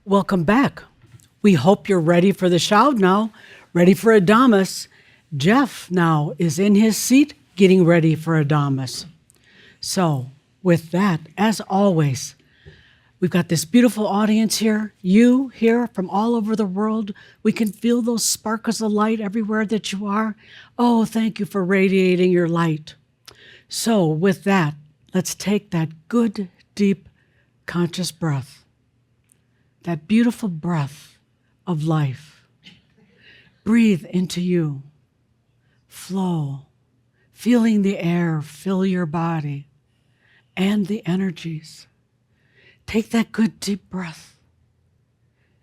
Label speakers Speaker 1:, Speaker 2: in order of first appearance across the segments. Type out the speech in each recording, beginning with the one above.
Speaker 1: Welcome back. We hope you're ready for the shout now, ready for Adamus. Jeff now is in his seat getting ready for Adamus. So with that, as always, we've got this beautiful audience here. You here from all over the world. We can feel those sparkles of light everywhere that you are. Oh, thank you for radiating your light. So with that, let's take that good, deep, conscious breath. That beautiful breath of life. Breathe into you. Flow. Feeling the air fill your body and the energies. Take that good deep breath.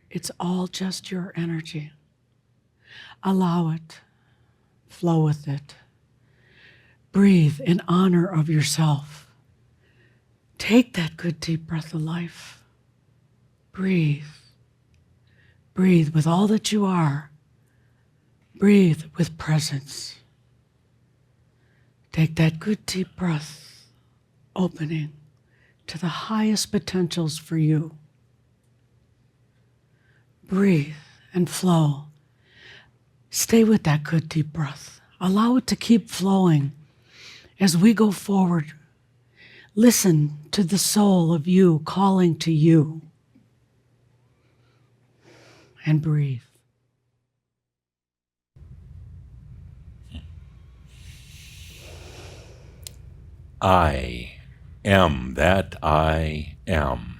Speaker 1: It's all just your energy. Allow it. Flow with it. Breathe in honor of yourself. Take that good deep breath of life. Breathe. Breathe with all that you are. Breathe with presence. Take that good deep breath, opening to the highest potentials for you. Breathe and flow. Stay with that good deep breath. Allow it to keep flowing as we go forward. Listen to the soul of you calling to you. And breathe.
Speaker 2: I am that I am.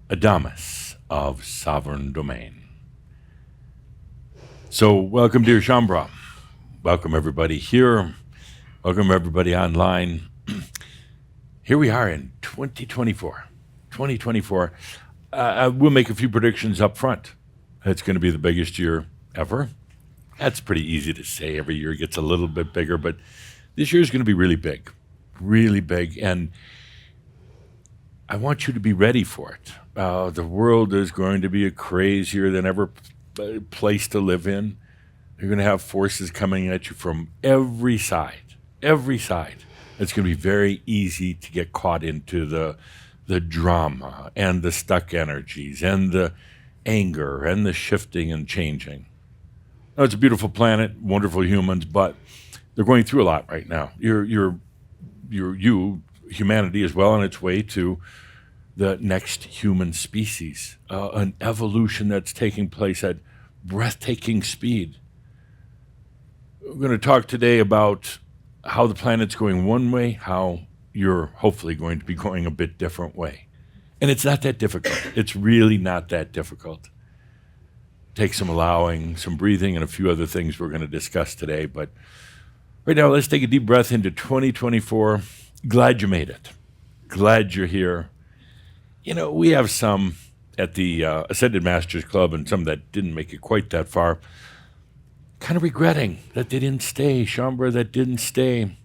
Speaker 2: Adamus of Sovereign Domain. So welcome, dear Shaumbra. Welcome everybody here. Welcome everybody online. Here we are in 2024. 2024. We'll make a few predictions up front. It's going to be the biggest year ever. That's pretty easy to say. Every year gets a little bit bigger, but this year is going to be really big, and I want you to be ready for it. The world is going to be a crazier than ever place to live in. You're going to have forces coming at you from every side. It's going to be very easy to get caught into the drama and the stuck energies and the anger and the shifting and changing. Now, it's a beautiful planet, wonderful humans, but they're going through a lot right now. Humanity is well on its way to the next human species, an evolution that's taking place at breathtaking speed. We're going to talk today about how the planet's going one way, how you're hopefully going to be going a bit different way. And it's not that difficult. It's really not that difficult. Take some allowing, some breathing, and a few other things we're going to discuss today. But right now, let's take a deep breath into 2024. Glad you made it. Glad you're here. You know, we have some at the Ascended Masters Club and some that didn't make it quite that far, kind of regretting that they didn't stay. Shaumbra, that didn't stay.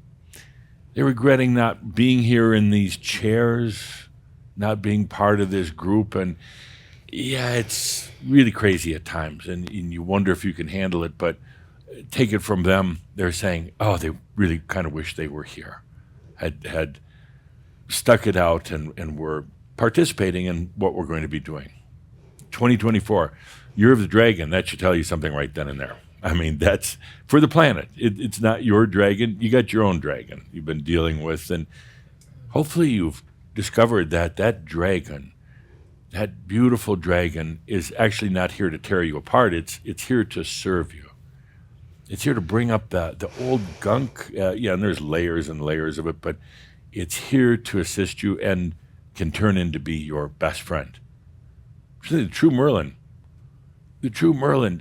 Speaker 2: They're regretting not being here in these chairs, not being part of this group. And yeah, it's really crazy at times. And you wonder if you can handle it. But take it from them. They're saying, oh, they really kind of wish they were here, had stuck it out and were participating in what we're going to be doing. 2024, Year of the Dragon. That should tell you something right then and there. I mean, that's for the planet. It's not your dragon. You got your own dragon you've been dealing with. And hopefully you've discovered that dragon, that beautiful dragon, is actually not here to tear you apart. It's here to serve you. It's here to bring up the old gunk. And there's layers and layers of it, but it's here to assist you and can turn into be your best friend. So the true Merlin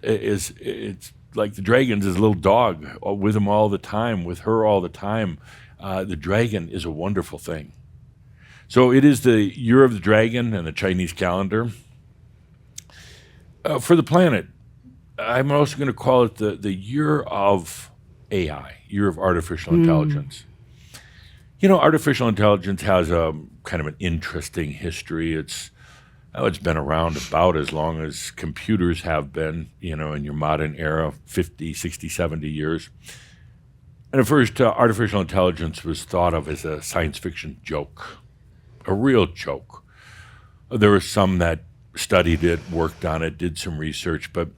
Speaker 2: it's like the dragon's his little dog with him all the time, with her all the time. The dragon is a wonderful thing. So it is the Year of the Dragon and the Chinese calendar. For the planet, I'm also going to call it the Year of AI, Year of Artificial Intelligence. You know, artificial intelligence has a kind of an interesting history. It's been around about as long as computers have been, in your modern era, 50, 60, 70 years. And at first, artificial intelligence was thought of as a science fiction joke, a real joke. There were some that studied it, worked on it, did some research, but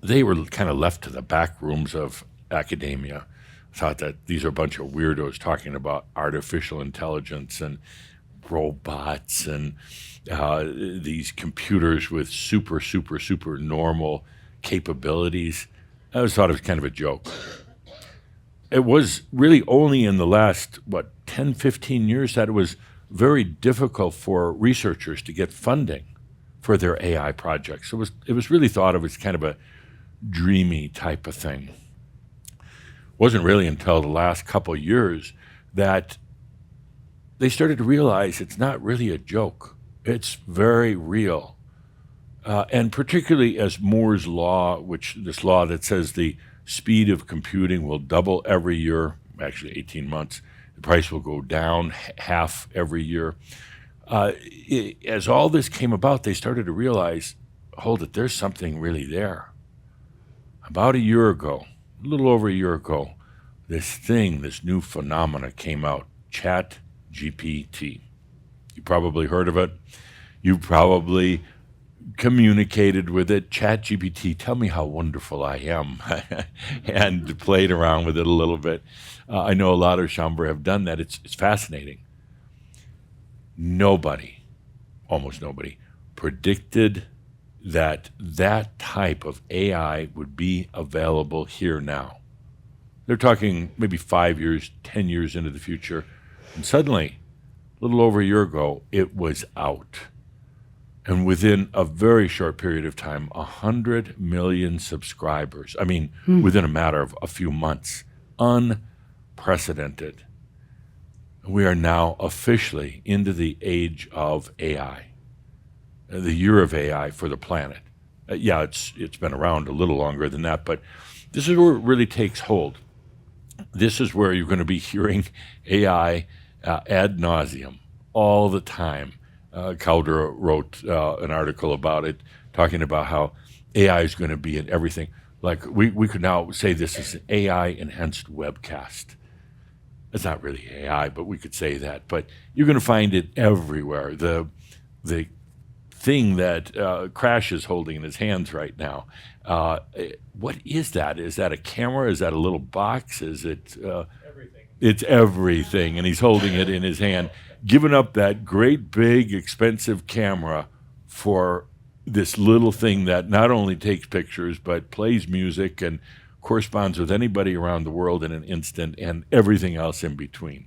Speaker 2: they were kind of left to the back rooms of academia. Thought that these are a bunch of weirdos talking about artificial intelligence and robots and these computers with super normal capabilities. I always thought it was kind of a joke. It was really only in the last, 10, 15 years that it was very difficult for researchers to get funding for their AI projects. It was really thought of as kind of a dreamy type of thing. Wasn't really until the last couple of years that they started to realize it's not really a joke. It's very real. And particularly as Moore's law, which this law that says the speed of computing will double every year, actually 18 months, the price will go down half every year. As all this came about, they started to realize, hold it, there's something really there. About a year ago, a little over a year ago, this new phenomena came out, ChatGPT. You probably heard of it. You probably communicated with it. ChatGPT, tell me how wonderful I am, and played around with it a little bit. I know a lot of Chambre have done that. It's fascinating. Almost nobody, predicted that type of AI would be available here now. They're talking maybe 5 years, 10 years into the future. And suddenly, a little over a year ago, it was out. And within a very short period of time, 100 million subscribers. I mean, within a matter of a few months. Unprecedented. We are now officially into the age of AI. The year of AI for the planet. It's been around a little longer than that, but this is where it really takes hold. This is where you're going to be hearing AI ad nauseum all the time. Calder wrote an article about it, talking about how AI is going to be in everything. Like we could now say this is an AI-enhanced webcast. It's not really AI, but we could say that. But you're going to find it everywhere. The thing that Crash is holding in his hands right now. What is that? Is that a camera? Is that a little box? Is it?
Speaker 3: Everything.
Speaker 2: It's everything, and he's holding it in his hand, giving up that great, big, expensive camera for this little thing that not only takes pictures, but plays music and corresponds with anybody around the world in an instant and everything else in between.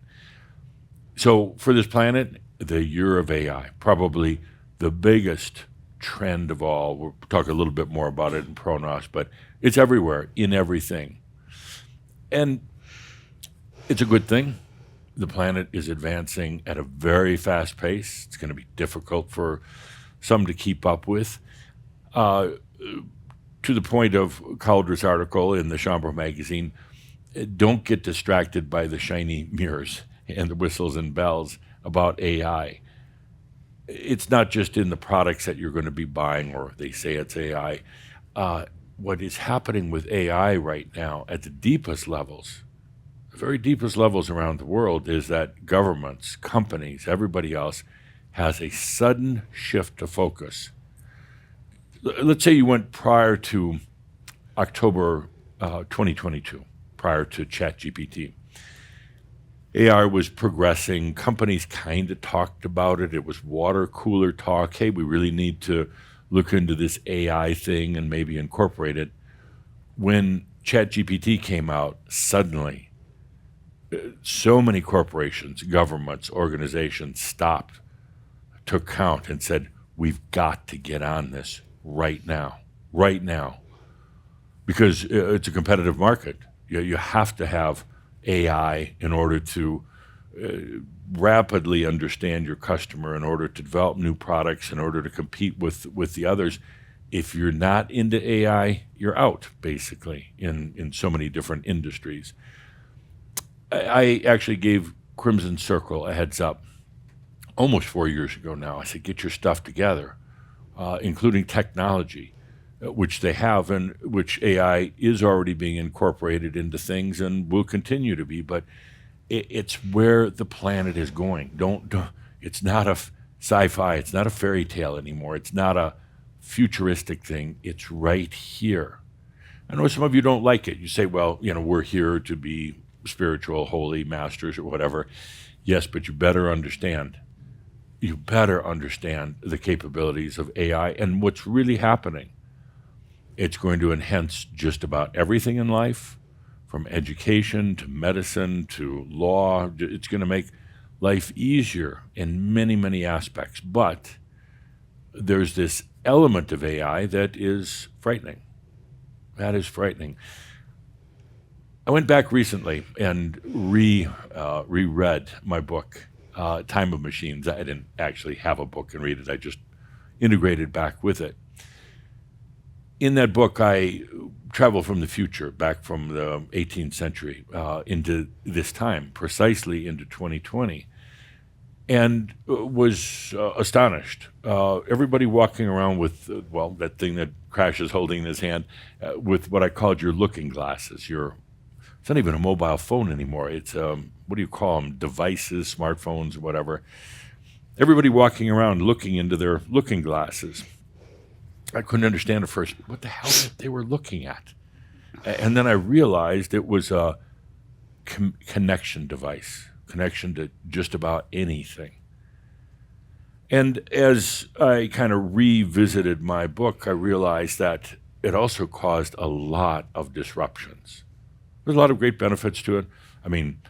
Speaker 2: So for this planet, the year of AI, probably the biggest trend of all. We'll talk a little bit more about it in Pronos, but it's everywhere, in everything. And it's a good thing. The planet is advancing at a very fast pace. It's going to be difficult for some to keep up with. To the point of Calder's article in the Chambre magazine, don't get distracted by the shiny mirrors and the whistles and bells about AI. It's not just in the products that you're going to be buying, or they say it's AI. What is happening with AI right now at the deepest levels, the very deepest levels around the world, is that governments, companies, everybody else has a sudden shift of focus. Let's say you went prior to October 2022, prior to ChatGPT. AI was progressing. Companies kind of talked about it. It was water cooler talk. Hey, we really need to look into this AI thing and maybe incorporate it. When ChatGPT came out, suddenly, so many corporations, governments, organizations stopped, took count, and said, we've got to get on this right now, because it's a competitive market. You have to have AI in order to rapidly understand your customer, in order to develop new products, in order to compete with the others. If you're not into AI, you're out, basically, in so many different industries. I actually gave Crimson Circle a heads up almost 4 years ago now. I said, get your stuff together, including technology, which they have, and which AI is already being incorporated into things and will continue to be. But it's where the planet is going. Don't. It's not a sci-fi. It's not a fairy tale anymore. It's not a futuristic thing. It's right here. I know some of you don't like it. You say, well, we're here to be spiritual, holy masters or whatever. Yes, but you better understand. You better understand the capabilities of AI and what's really happening. It's going to enhance just about everything in life, from education to medicine to law. It's going to make life easier in many, many aspects. But there's this element of AI that is frightening. That is frightening. I went back recently and reread my book, Time of Machines. I didn't actually have a book and read it. I just integrated back with it. In that book, I travel from the future, back from the 18th century into this time, precisely into 2020, and was astonished. Everybody walking around with, that thing that Crash is holding in his hand, with what I called your looking glasses. It's not even a mobile phone anymore. It's, what do you call them, devices, smartphones, whatever. Everybody walking around looking into their looking glasses. I couldn't understand at first what the hell they were looking at. And then I realized it was a connection device, connection to just about anything. And as I kind of revisited my book, I realized that it also caused a lot of disruptions. There's a lot of great benefits to it. I mean,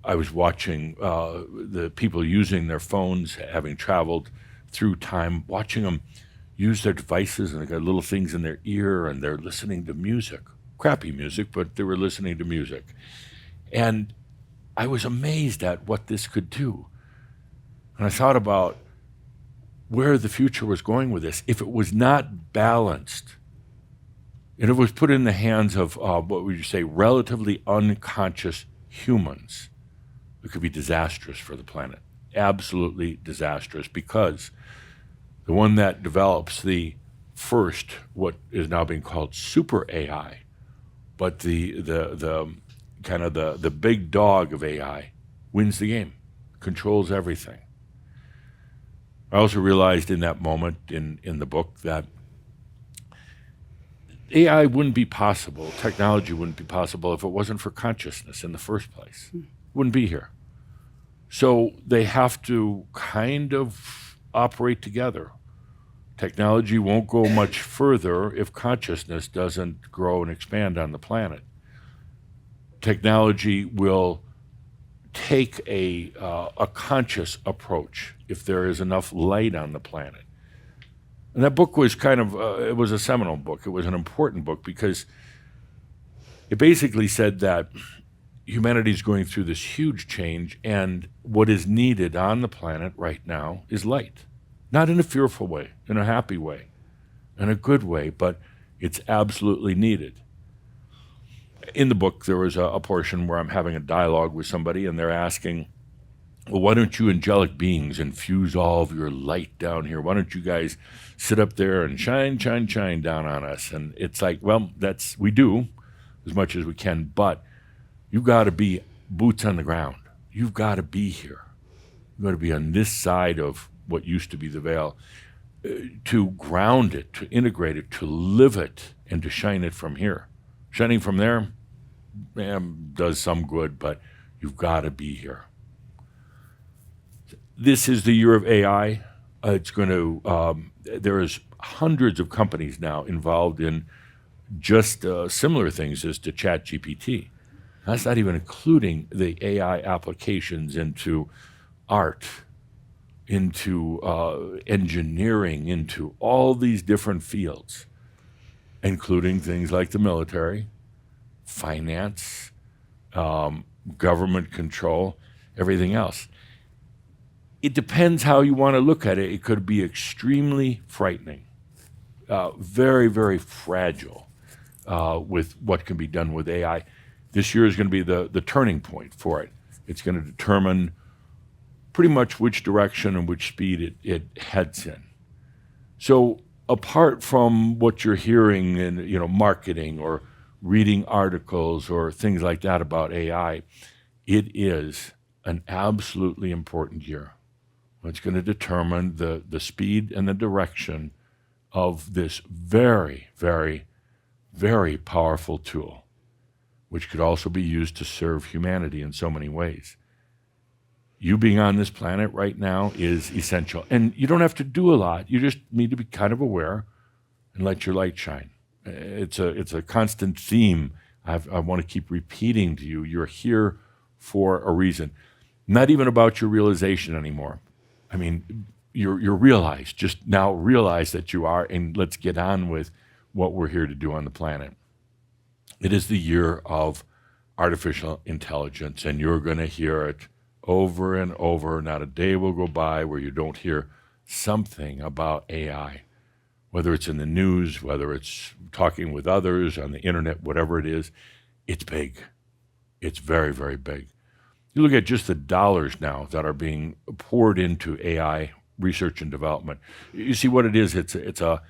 Speaker 2: I was watching the people using their phones, having traveled through time, watching them use their devices, and they got little things in their ear, and they're listening to music. Crappy music, but they were listening to music. And I was amazed at what this could do. And I thought about where the future was going with this. If it was not balanced, and it was put in the hands of, what would you say, relatively unconscious humans, it could be disastrous for the planet. Absolutely disastrous, because the one that develops the first, what is now being called super AI, but the kind of the big dog of AI wins the game, controls everything. I also realized in that moment in the book that AI wouldn't be possible, technology wouldn't be possible if it wasn't for consciousness in the first place. It wouldn't be here. So they have to kind of operate together. Technology won't go much further if consciousness doesn't grow and expand on the planet. Technology will take a conscious approach if there is enough light on the planet. And that book was kind of, it was a seminal book. It was an important book because it basically said that humanity is going through this huge change, and what is needed on the planet right now is light. Not in a fearful way, in a happy way, in a good way, but it's absolutely needed. In the book, there was a portion where I'm having a dialogue with somebody, and they're asking, well, why don't you angelic beings infuse all of your light down here? Why don't you guys sit up there and shine, shine, shine down on us? And it's like, well, we do as much as we can, but you've got to be boots on the ground. You've got to be here. You've got to be on this side of what used to be the veil, to ground it, to integrate it, to live it, and to shine it from here. Shining from there does some good, but you've got to be here. This is the year of AI. It's going to, there is hundreds of companies now involved in just similar things as to ChatGPT. That's not even including the AI applications into art, into engineering, into all these different fields, including things like the military, finance, government control, everything else. It depends how you want to look at it. It could be extremely frightening, very, very fragile with what can be done with AI. This year is going to be the turning point for it. It's going to determine pretty much which direction and which speed it heads in. So apart from what you're hearing in marketing or reading articles or things like that about AI, it is an absolutely important year. It's going to determine the speed and the direction of this very, very, very powerful tool, which could also be used to serve humanity in so many ways. You being on this planet right now is essential. And you don't have to do a lot. You just need to be kind of aware and let your light shine. It's a constant theme I want to keep repeating to you. You're here for a reason. Not even about your realization anymore. I mean, you're realized. Just now realize that you are, and let's get on with what we're here to do on the planet. It is the year of artificial intelligence, and you're going to hear it over and over. Not a day will go by where you don't hear something about AI, whether it's in the news, whether it's talking with others on the internet, whatever it is. It's big. It's very, very big. You look at just the dollars now that are being poured into AI research and development. You see what it is. It's a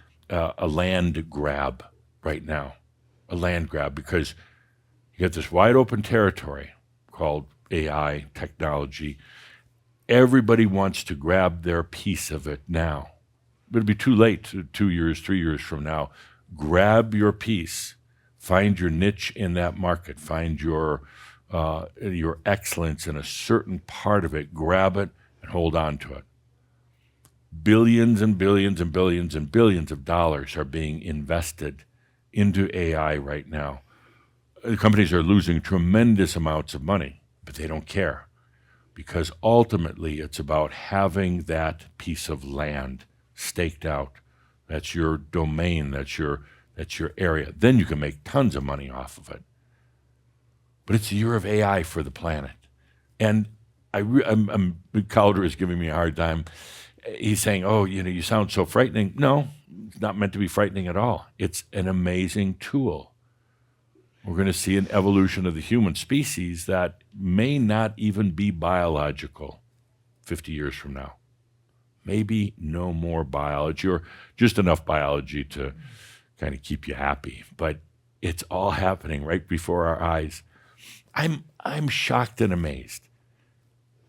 Speaker 2: land grab right now, a land grab, because you get this wide open territory called AI technology. Everybody wants to grab their piece of it now. But it'll be too late 2 years, 3 years from now. Grab your piece. Find your niche in that market. Find your excellence in a certain part of it. Grab it and hold on to it. Billions and billions and billions and billions of dollars are being invested into AI right now. The companies are losing tremendous amounts of money, but they don't care, because ultimately it's about having that piece of land staked out. That's your domain. That's your area. Then you can make tons of money off of it. But it's the year of AI for the planet. And Calder is giving me a hard time. He's saying, oh, you sound so frightening. No, it's not meant to be frightening at all. It's an amazing tool. We're going to see an evolution of the human species that may not even be biological 50 years from now. Maybe no more biology, or just enough biology to kind of keep you happy. But it's all happening right before our eyes. I'm shocked and amazed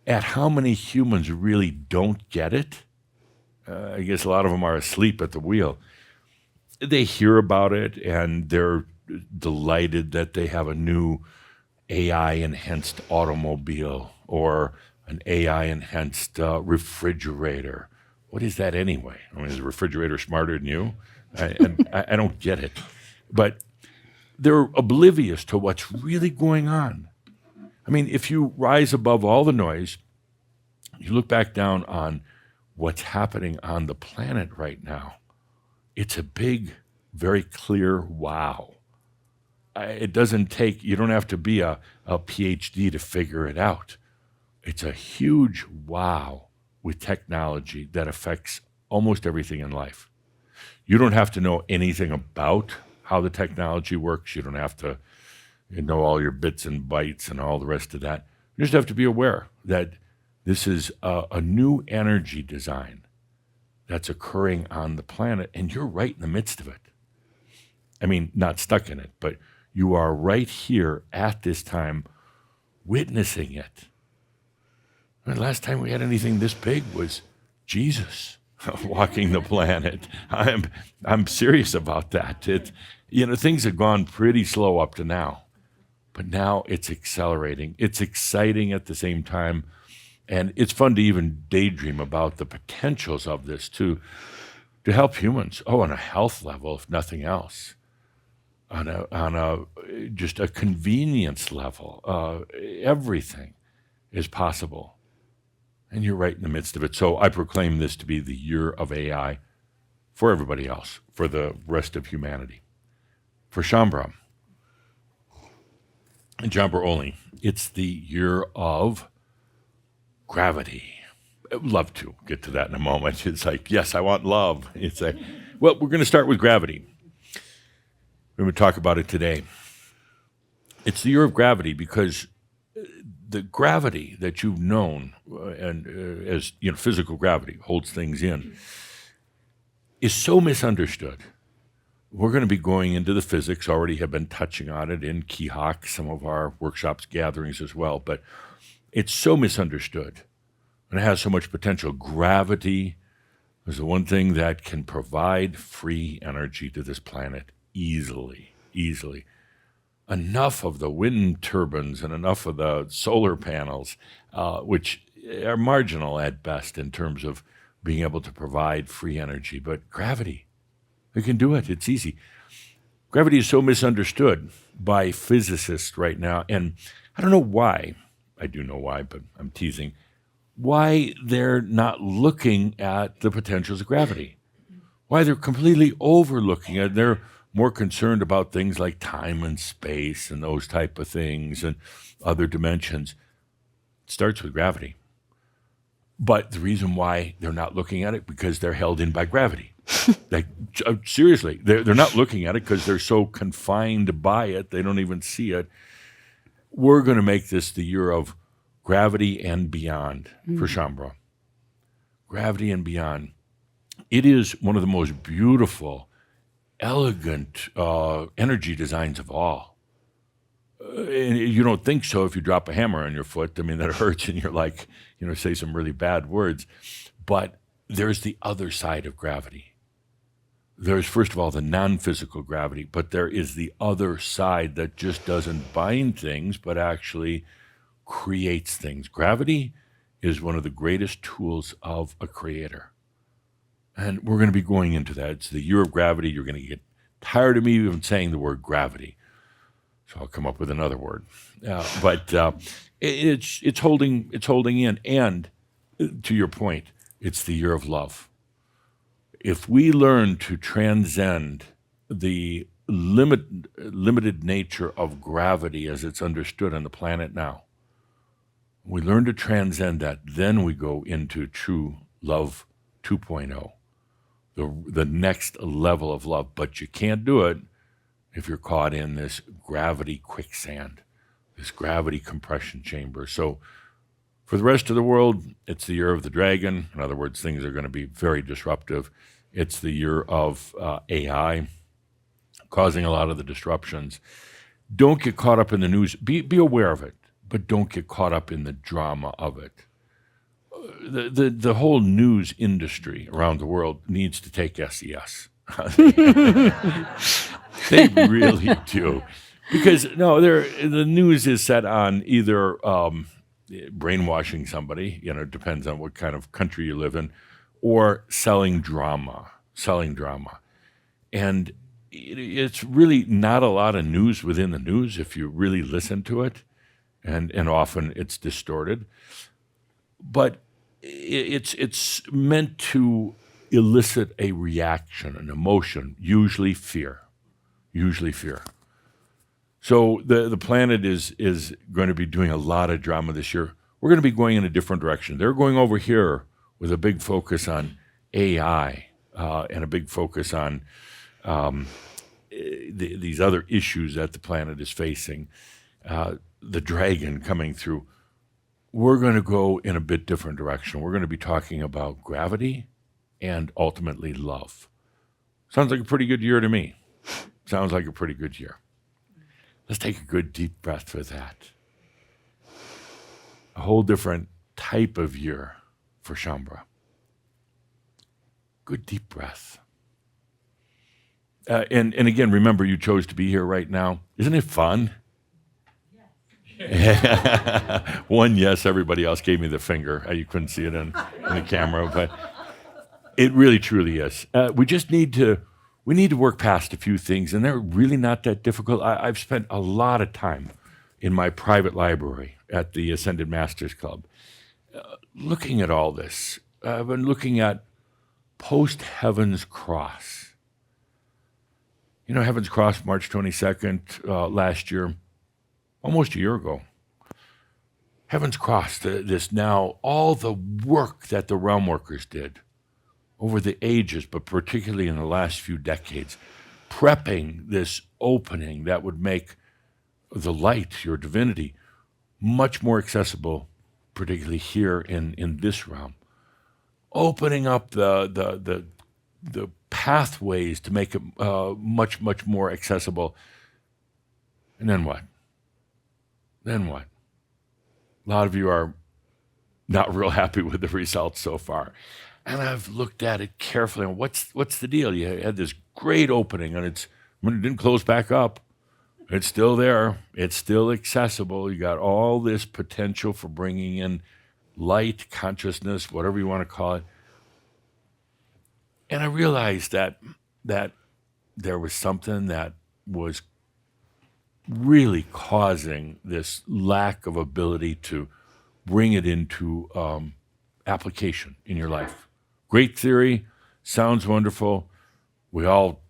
Speaker 2: at how many humans really don't get it. I guess a lot of them are asleep at the wheel. They hear about it and they're delighted that they have a new AI-enhanced automobile or an AI-enhanced refrigerator. What is that anyway? I mean, is a refrigerator smarter than you? I don't get it. But they're oblivious to what's really going on. I mean, if you rise above all the noise, you look back down on what's happening on the planet right now, it's a big, very clear wow. It doesn't take, you don't have to be a PhD to figure it out. It's a huge wow with technology that affects almost everything in life. You don't have to know anything about how the technology works. You don't have to know all your bits and bytes and all the rest of that. You just have to be aware that this is a new energy design that's occurring on the planet, and you're right in the midst of it. I mean, not stuck in it, but you are right here at this time witnessing it. The last time we had anything this big was Jesus walking the planet. I'm serious about that. Things have gone pretty slow up to now, but now it's accelerating. It's exciting at the same time, and it's fun to even daydream about the potentials of this to help humans. Oh, on a health level, if nothing else, on a just a convenience level. Everything is possible. And you're right in the midst of it. So I proclaim this to be the year of AI for everybody else, for the rest of humanity. For Shaumbra and Shaumbra only, it's the year of gravity. I'd love to get to that in a moment. It's like, yes, I want love. It's like, well, we're going to start with gravity. We're going to talk about it today. It's the year of gravity because the gravity that you've known, and as physical gravity holds things in, is so misunderstood. We're going to be going into the physics, already have been touching on it in Keahawk, some of our workshops, gatherings as well, but it's so misunderstood. and it has so much potential. Gravity is the one thing that can provide free energy to this planet easily, easily. Enough of the wind turbines and enough of the solar panels, which are marginal at best in terms of being able to provide free energy. But gravity, we can do it. It's easy. Gravity is so misunderstood by physicists right now, and I don't know why. I do know why, but I'm teasing. Why they're not looking at the potentials of gravity. Why they're completely overlooking it. They're more concerned about things like time and space and those type of things and other dimensions. It starts with gravity. But the reason why they're not looking at it, because they're held in by gravity. Like, seriously, they're not looking at it because they're so confined by it, they don't even see it. We're going to make this the year of gravity and beyond for Shaumbra. Gravity and beyond. It is one of the most beautiful, elegant energy designs of all. And you don't think so if you drop a hammer on your foot. I mean, that hurts and you're like, say some really bad words. But there's the other side of gravity. There's, first of all, the non-physical gravity, but there is the other side that just doesn't bind things, but actually creates things. Gravity is one of the greatest tools of a creator. And we're going to be going into that. It's the year of gravity. You're going to get tired of me even saying the word gravity. So I'll come up with another word. But it's holding in. And to your point, it's the year of love. If we learn to transcend the limited nature of gravity as it's understood on the planet now, we learn to transcend that, then we go into true love 2.0. The next level of love. But you can't do it if you're caught in this gravity quicksand, this gravity compression chamber. So for the rest of the world, it's the year of the dragon. In other words, things are going to be very disruptive. It's the year of AI, causing a lot of the disruptions. Don't get caught up in the news. Be aware of it, but don't get caught up in the drama of it. The whole news industry around the world needs to take SES. They really do. Because, the news is set on either brainwashing somebody, it depends on what kind of country you live in, or selling drama. And it's really not a lot of news within the news if you really listen to it, and often it's distorted. But it's meant to elicit a reaction, an emotion, usually fear. So the planet is going to be doing a lot of drama this year. We're going to be going in a different direction. They're going over here with a big focus on AI and a big focus on these other issues that the planet is facing. The dragon coming through. We're going to go in a bit different direction. We're going to be talking about gravity and ultimately love. Sounds like a pretty good year to me. Sounds like a pretty good year. Let's take a good deep breath for that. A whole different type of year for Shaumbra. Good deep breath. And again, remember, you chose to be here right now. Isn't it fun? One yes, everybody else gave me the finger. You couldn't see it in the camera, but it really truly is. We need to work past a few things, and they're really not that difficult. I've spent a lot of time in my private library at the Ascended Masters Club looking at all this. I've been looking at post-Heaven's Cross. Heaven's Cross, March 22nd last year, almost a year ago. Heaven's Cross, this now, all the work that the realm workers did over the ages, but particularly in the last few decades, prepping this opening that would make the light, your divinity, much more accessible, particularly here in this realm. Opening up the pathways to make it much, much more accessible. And then what? A lot of you are not real happy with the results so far. And I've looked at it carefully. And what's the deal? You had this great opening, and when it didn't close back up, it's still there. It's still accessible. You got all this potential for bringing in light, consciousness, whatever you want to call it. And I realized that there was something that was really causing this lack of ability to bring it into application in your life. Great theory, sounds wonderful. We all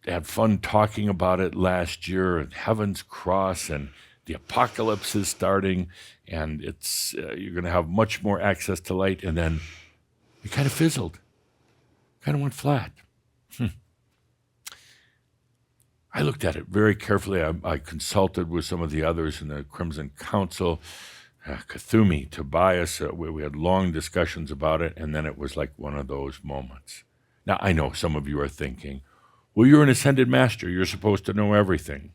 Speaker 2: had fun talking about it last year, and Heaven's Cross, and the apocalypse is starting, and it's you're going to have much more access to light, and then it kind of fizzled, kind of went flat. I looked at it very carefully. I consulted with some of the others in the Crimson Council, Kathumi, Tobias. We had long discussions about it, and then it was like one of those moments. Now, I know some of you are thinking, well, you're an ascended master. You're supposed to know everything.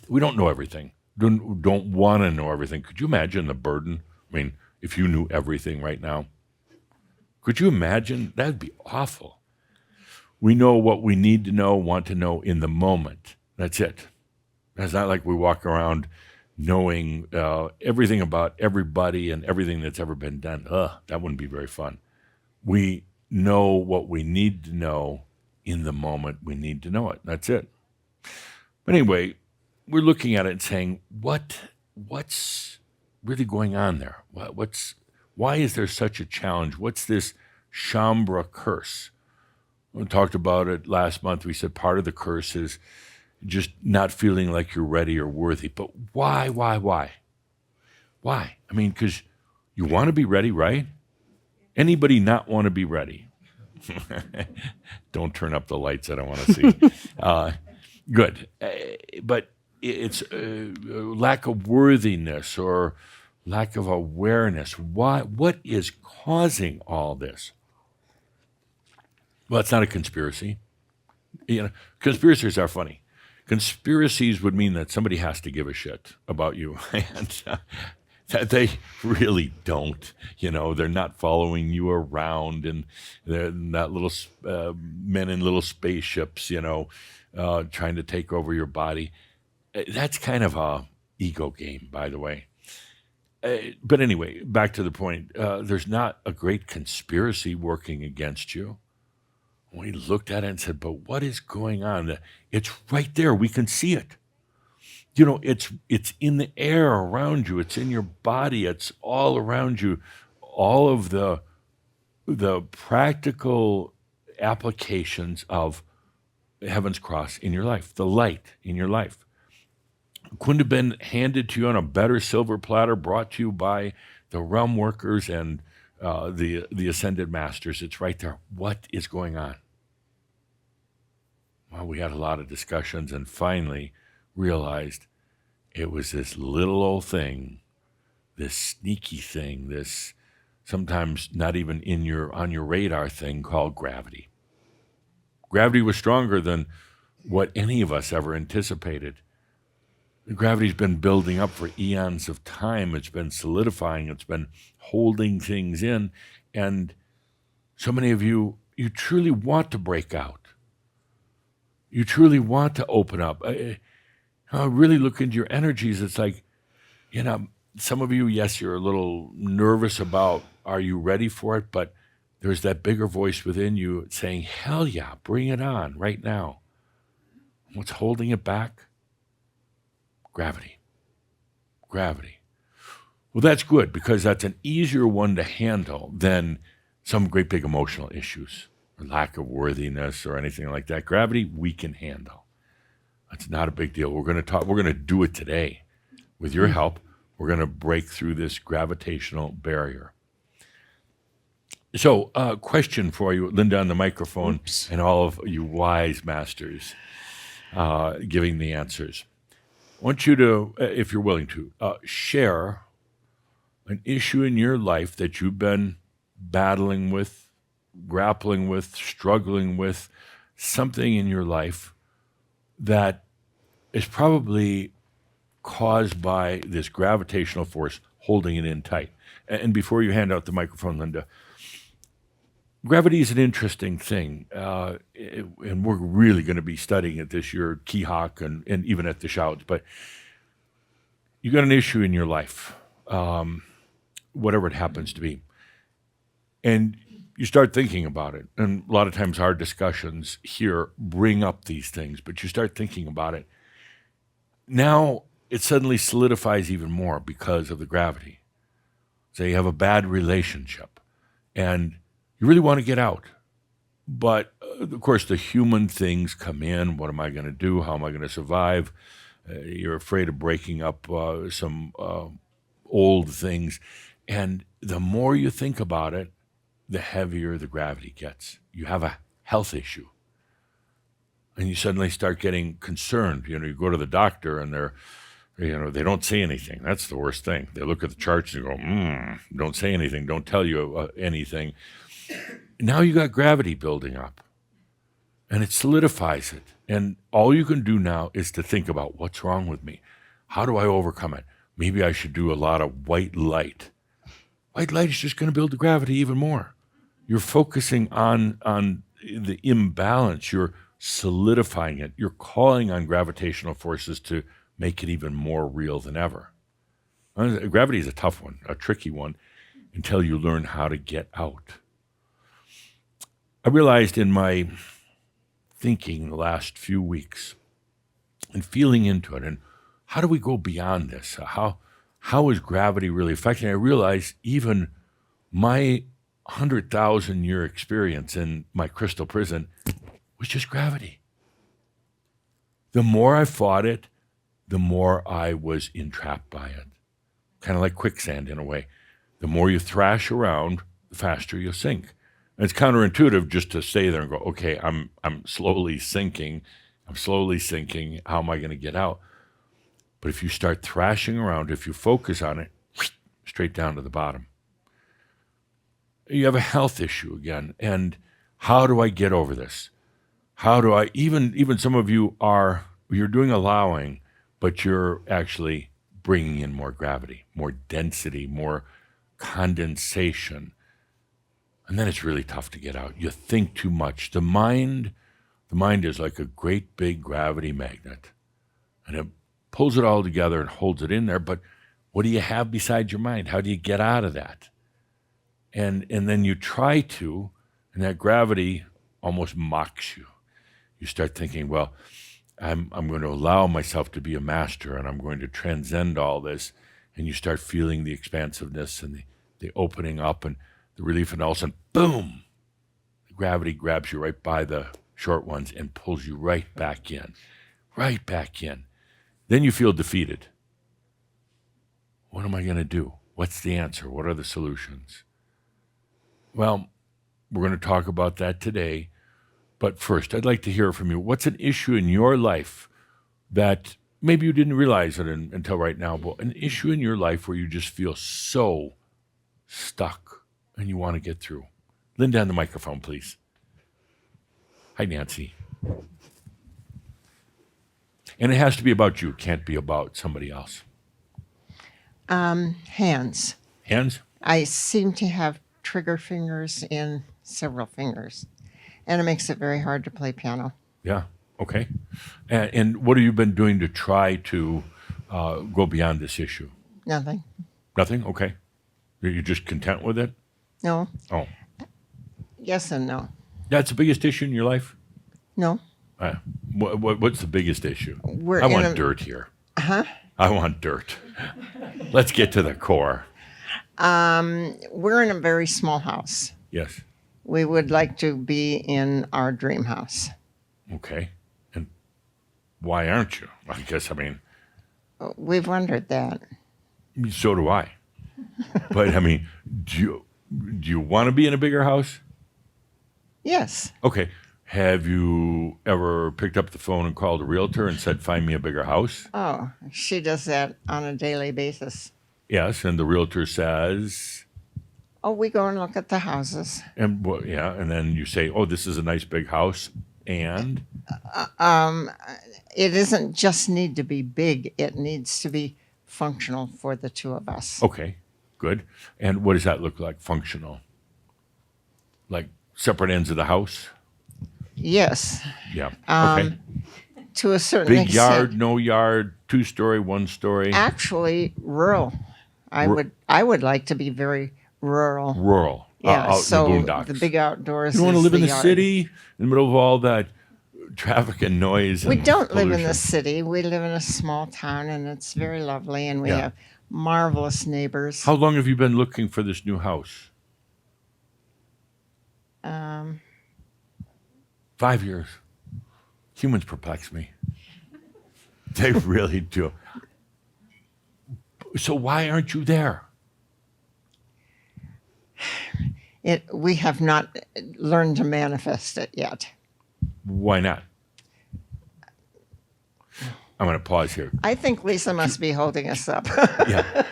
Speaker 2: We don't know everything. Don't want to know everything. Could you imagine the burden? I mean, if you knew everything right now, could you imagine? That'd be awful. We know what we need to know, want to know in the moment. That's it. It's not like we walk around knowing everything about everybody and everything that's ever been done. That wouldn't be very fun. We know what we need to know in the moment we need to know it. That's it. But anyway, we're looking at it and saying, what's really going on there? Why is there such a challenge? What's this Shambra curse? We talked about it last month. We said part of the curse is just not feeling like you're ready or worthy. But why? Why? I mean, because you want to be ready, right? Anybody not want to be ready? Don't turn up the lights. I don't want to see. Good. But it's lack of worthiness or lack of awareness. Why? What is causing all this? Well, it's not a conspiracy. Conspiracies are funny. Conspiracies would mean that somebody has to give a shit about you, and they really don't. They're not following you around, and they're not little men in little spaceships, trying to take over your body. That's kind of a ego game, by the way. But anyway, back to the point. There's not a great conspiracy working against you. We looked at it and said, but what is going on? It's right there. We can see it. It's in the air around you. It's in your body. It's all around you. All of the practical applications of Heaven's Cross in your life, the light in your life. Couldn't have been handed to you on a better silver platter, brought to you by the realm workers and the ascended masters. It's right there. What is going on? Well, we had a lot of discussions and finally realized it was this little old thing, this sneaky thing, this sometimes not even on your radar thing called gravity. Gravity was stronger than what any of us ever anticipated. Gravity's been building up for eons of time. It's been solidifying. It's been holding things in. And so many of you truly want to break out. You truly want to open up. Really look into your energies. It's like, some of you, yes, you're a little nervous about, are you ready for it? But there's that bigger voice within you saying, hell yeah, bring it on right now. What's holding it back? Gravity. Well, that's good because that's an easier one to handle than some great big emotional issues or lack of worthiness or anything like that. Gravity, we can handle. That's not a big deal. We're going to do it today. With your help, we're going to break through this gravitational barrier. So, question for you, Linda, on the microphone. Oops. And all of you wise masters giving the answers. I want you to, if you're willing to, share an issue in your life that you've been battling with, grappling with, struggling with, something in your life that is probably caused by this gravitational force holding it in tight. And before you hand out the microphone, Linda, gravity is an interesting thing, and we're really going to be studying it this year, Keahawk and even at the Shouts. But you got an issue in your life, whatever it happens to be, and you start thinking about it. And a lot of times our discussions here bring up these things, but you start thinking about it. Now it suddenly solidifies even more because of the gravity. So you have a bad relationship, and you really want to get out. But of course, the human things come in. What am I going to do? How am I going to survive? You're afraid of breaking up some old things. And the more you think about it, the heavier the gravity gets. You have a health issue. And you suddenly start getting concerned. You go to the doctor and they don't say anything. That's the worst thing. They look at the charts and go, don't say anything, don't tell you anything. Now you got gravity building up, and it solidifies it. And all you can do now is to think about what's wrong with me. How do I overcome it? Maybe I should do a lot of white light. White light is just going to build the gravity even more. You're focusing on the imbalance. You're solidifying it. You're calling on gravitational forces to make it even more real than ever. Gravity is a tough one, a tricky one, until you learn how to get out. I realized in my thinking the last few weeks and feeling into it, and how do we go beyond this? How is gravity really affecting? I realized even my 100,000-year experience in my crystal prison was just gravity. The more I fought it, the more I was entrapped by it. Kind of like quicksand in a way. The more you thrash around, the faster you'll sink. And it's counterintuitive just to stay there and go, okay, I'm slowly sinking. I'm slowly sinking. How am I going to get out? But if you start thrashing around, if you focus on it, straight down to the bottom. You have a health issue again. And how do I get over this? How do I, even some of you you're doing allowing, but you're actually bringing in more gravity, more density, more condensation. And then it's really tough to get out. You think too much. The mind is like a great big gravity magnet. And it pulls it all together and holds it in there. But what do you have beside your mind? How do you get out of that? And then you try to, and that gravity almost mocks you. You start thinking, well, I'm going to allow myself to be a master, and I'm going to transcend all this. And you start feeling the expansiveness and the opening up and the relief, and all of a sudden, boom, the gravity grabs you right by the short ones and pulls you right back in. Then you feel defeated. What am I going to do? What's the answer? What are the solutions? Well, we're going to talk about that today. But first, I'd like to hear from you. What's an issue in your life that maybe you didn't realize it until right now, but an issue in your life where you just feel so stuck and you want to get through? Linda, on the microphone, please. Hi, Nancy. And it has to be about you. It can't be about somebody else.
Speaker 3: Hands.
Speaker 2: Hands?
Speaker 3: I seem to have trigger fingers in several fingers, and it makes it very hard to play piano.
Speaker 2: Yeah. Okay. And what have you been doing to try to go beyond this issue?
Speaker 3: Nothing.
Speaker 2: Nothing? Okay. You're just content with it?
Speaker 3: No.
Speaker 2: Oh.
Speaker 3: Yes and no.
Speaker 2: That's the biggest issue in your life?
Speaker 3: No.
Speaker 2: What's the biggest issue?
Speaker 3: We're
Speaker 2: I
Speaker 3: in
Speaker 2: want
Speaker 3: a-
Speaker 2: dirt here.
Speaker 3: Huh?
Speaker 2: I want dirt. Let's get to the core.
Speaker 3: We're in a very small house.
Speaker 2: Yes.
Speaker 3: We would like to be in our dream house.
Speaker 2: Okay. And why aren't you? I guess,
Speaker 3: We've wondered that.
Speaker 2: so do I. But, do you want to be in a bigger house?
Speaker 3: Yes.
Speaker 2: Okay. Have you ever picked up the phone and called a realtor and said, find me a bigger house?
Speaker 3: Oh, she does that on a daily basis.
Speaker 2: Yes. And the realtor says,
Speaker 3: Oh, we go and look at the houses.
Speaker 2: and then you say, oh, this is a nice big house. And
Speaker 3: It doesn't just need to be big. It needs to be functional for the two of us.
Speaker 2: Okay, good. And what does that look like, functional? Like separate ends of the house?
Speaker 3: Yes,
Speaker 2: Yeah. Okay.
Speaker 3: to a certain
Speaker 2: Big
Speaker 3: extent.
Speaker 2: yard, no yard, 2-story, 1-story,
Speaker 3: Actually, rural. I would like to be very rural.
Speaker 2: rural,
Speaker 3: Yeah,
Speaker 2: out
Speaker 3: so
Speaker 2: in the boondocks.
Speaker 3: the big outdoors.
Speaker 2: You don't want to
Speaker 3: is
Speaker 2: live in the
Speaker 3: yard.
Speaker 2: city in the middle of all that traffic and noise.
Speaker 3: We
Speaker 2: and
Speaker 3: don't live in
Speaker 2: pollution.
Speaker 3: the city. We live in a small town, and it's very lovely, and we
Speaker 2: Yeah.
Speaker 3: have marvelous neighbors.
Speaker 2: How long have you been looking for this new house?
Speaker 3: Um,
Speaker 2: 5 years. Humans perplex me. They really do. So why aren't you there?
Speaker 3: we have not learned to manifest it yet.
Speaker 2: Why not? I'm going to pause here.
Speaker 3: I think Lisa must be holding us up.
Speaker 2: Yeah,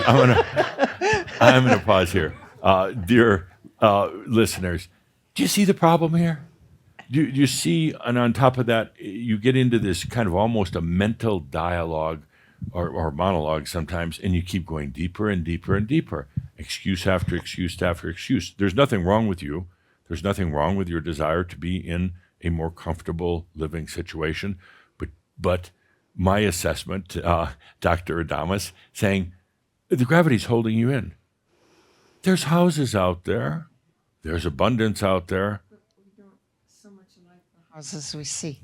Speaker 2: I'm gonna pause here, dear listeners. Do you see the problem here? Do you see? And on top of that, you get into this kind of almost a mental dialogue or monologue sometimes, and you keep going deeper and deeper and deeper. Excuse after excuse after excuse. There's nothing wrong with you. There's nothing wrong with your desire to be in a more comfortable living situation, but my assessment, Dr. Adamus, saying the gravity's holding you in. There's houses out there. There's abundance out there.
Speaker 3: So much like the houses we see.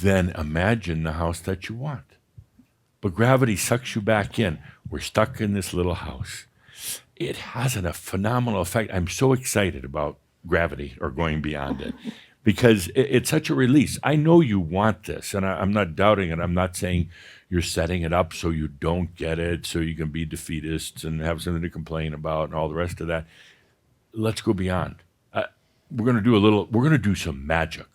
Speaker 2: Then imagine the house that you want. But gravity sucks you back in. We're stuck in this little house. It has a phenomenal effect. I'm so excited about gravity or going beyond it because it's such a release. I know you want this, and I'm not doubting it. I'm not saying you're setting it up so you don't get it, so you can be defeatists and have something to complain about and all the rest of that. Let's go beyond. We're going to do some magic.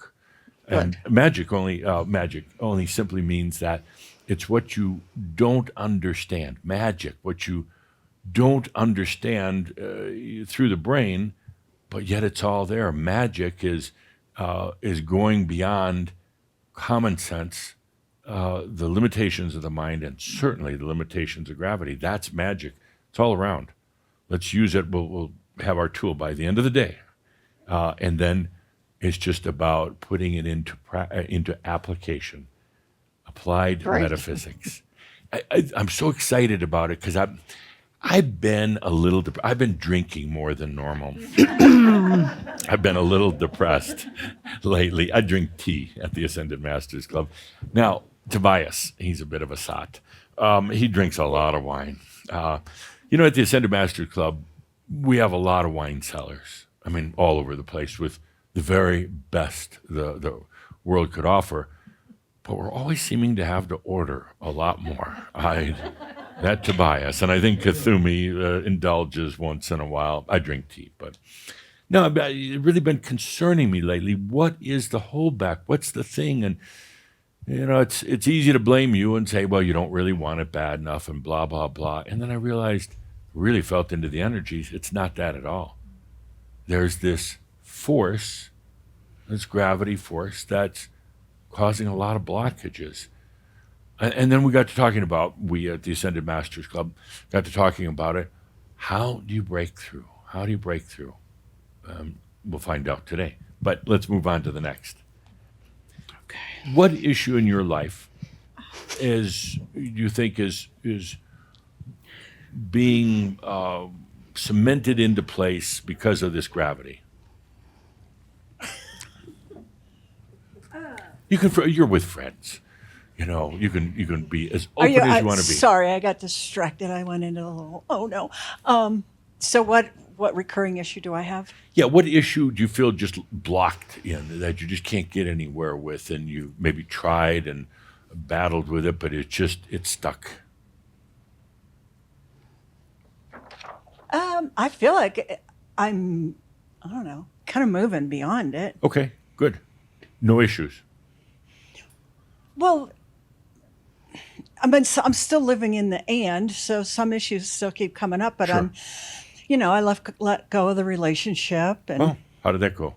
Speaker 2: And magic only simply means that it's what you don't understand. Magic, what you don't understand through the brain, but yet it's all there. Magic is going beyond common sense, the limitations of the mind, and certainly the limitations of gravity. That's magic. It's all around. Let's use it. We'll have our tool by the end of the day, and then it's just about putting it into application, applied
Speaker 3: Right.
Speaker 2: metaphysics. I'm so excited about it because I've been I've been drinking more than normal. I've been a little depressed lately. I drink tea at the Ascended Masters Club. Now, Tobias, he's a bit of a sot. He drinks a lot of wine. At the Ascended Masters Club, we have a lot of wine cellars. I mean, all over the place with the very best the world could offer. But we're always seeming to have to order a lot more. That Tobias, and I think Kathumi indulges once in a while. I drink tea, but no, it's really been concerning me lately. What is the holdback? What's the thing? And it's easy to blame you and say, well, you don't really want it bad enough, and blah blah blah. And then I realized, really felt into the energies. It's not that at all. There's this force, this gravity force that's causing a lot of blockages. And then we at the Ascended Masters Club, got to talking about it. How do you break through? How do you break through? We'll find out today. But let's move on to the next.
Speaker 1: Okay.
Speaker 2: What issue in your life you think is being cemented into place because of this gravity? You're with friends. You can be as open as you want to be.
Speaker 4: Sorry, I got distracted. I went into a little, oh no. So what recurring issue do I have?
Speaker 2: Yeah, what issue do you feel just blocked in that you just can't get anywhere with, and you maybe tried and battled with it, but it's stuck?
Speaker 4: I feel like I don't know, kind of moving beyond it.
Speaker 2: Okay, good. No issues.
Speaker 4: Well, I'm still living in the so some issues still keep coming up, but
Speaker 2: Sure.
Speaker 4: I let go of the relationship, and
Speaker 2: Well, how did that go?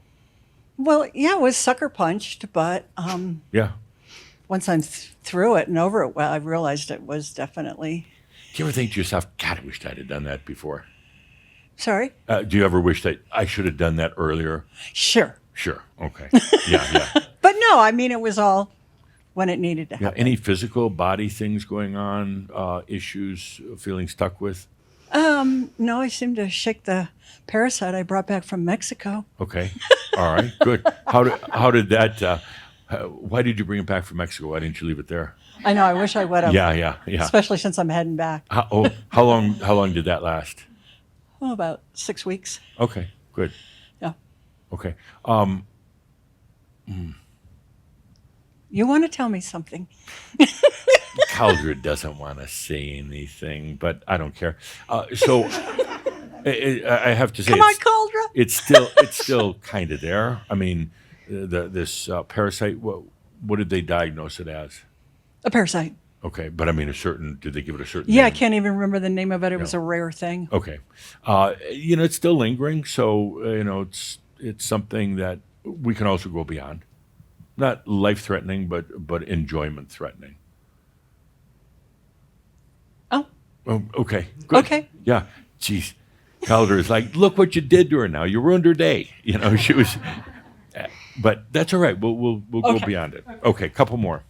Speaker 4: well, yeah, I was sucker punched, but
Speaker 2: Yeah.
Speaker 4: once I'm through it and over it, well, I realized it was definitely.
Speaker 2: Do you ever think to yourself, God, I wished I'd have done that before?
Speaker 4: Sorry.
Speaker 2: Do you ever wish that I should have done that earlier?
Speaker 4: Sure.
Speaker 2: Sure. Okay. Yeah.
Speaker 4: But no, I mean, it was all when it needed to
Speaker 2: Yeah.
Speaker 4: happen.
Speaker 2: Any physical body things going on, issues, feeling stuck with?
Speaker 4: No, I seem to shake the parasite I brought back from Mexico.
Speaker 2: Okay. All right. Good. How did that? Why did you bring it back from Mexico? Why didn't you leave it there?
Speaker 4: I know. I wish I would have.
Speaker 2: Yeah.
Speaker 4: Especially since I'm heading back.
Speaker 2: How long did that last?
Speaker 4: Oh, about 6 weeks.
Speaker 2: Okay. Good.
Speaker 4: Yeah.
Speaker 2: Okay.
Speaker 4: You want to tell me something?
Speaker 2: Caldra doesn't want to say anything, but I don't care. So I have to say,
Speaker 4: Come on, Caldra.
Speaker 2: it's still kind of there. I mean, this parasite. What did they diagnose it as?
Speaker 4: A parasite.
Speaker 2: Okay, but I mean, did they give it a certain?
Speaker 4: Yeah, I
Speaker 2: name?
Speaker 4: can't even remember the name of it. It was a rare thing.
Speaker 2: Okay, it's still lingering. So it's something that we can also go beyond. Not life threatening, but enjoyment threatening. Oh, okay. Good.
Speaker 4: Okay.
Speaker 2: Yeah. Jeez. Calder is like, look what you did to her now. You ruined her day. She was. But that's all right. We'll go
Speaker 4: Okay.
Speaker 2: beyond it. Okay, couple more.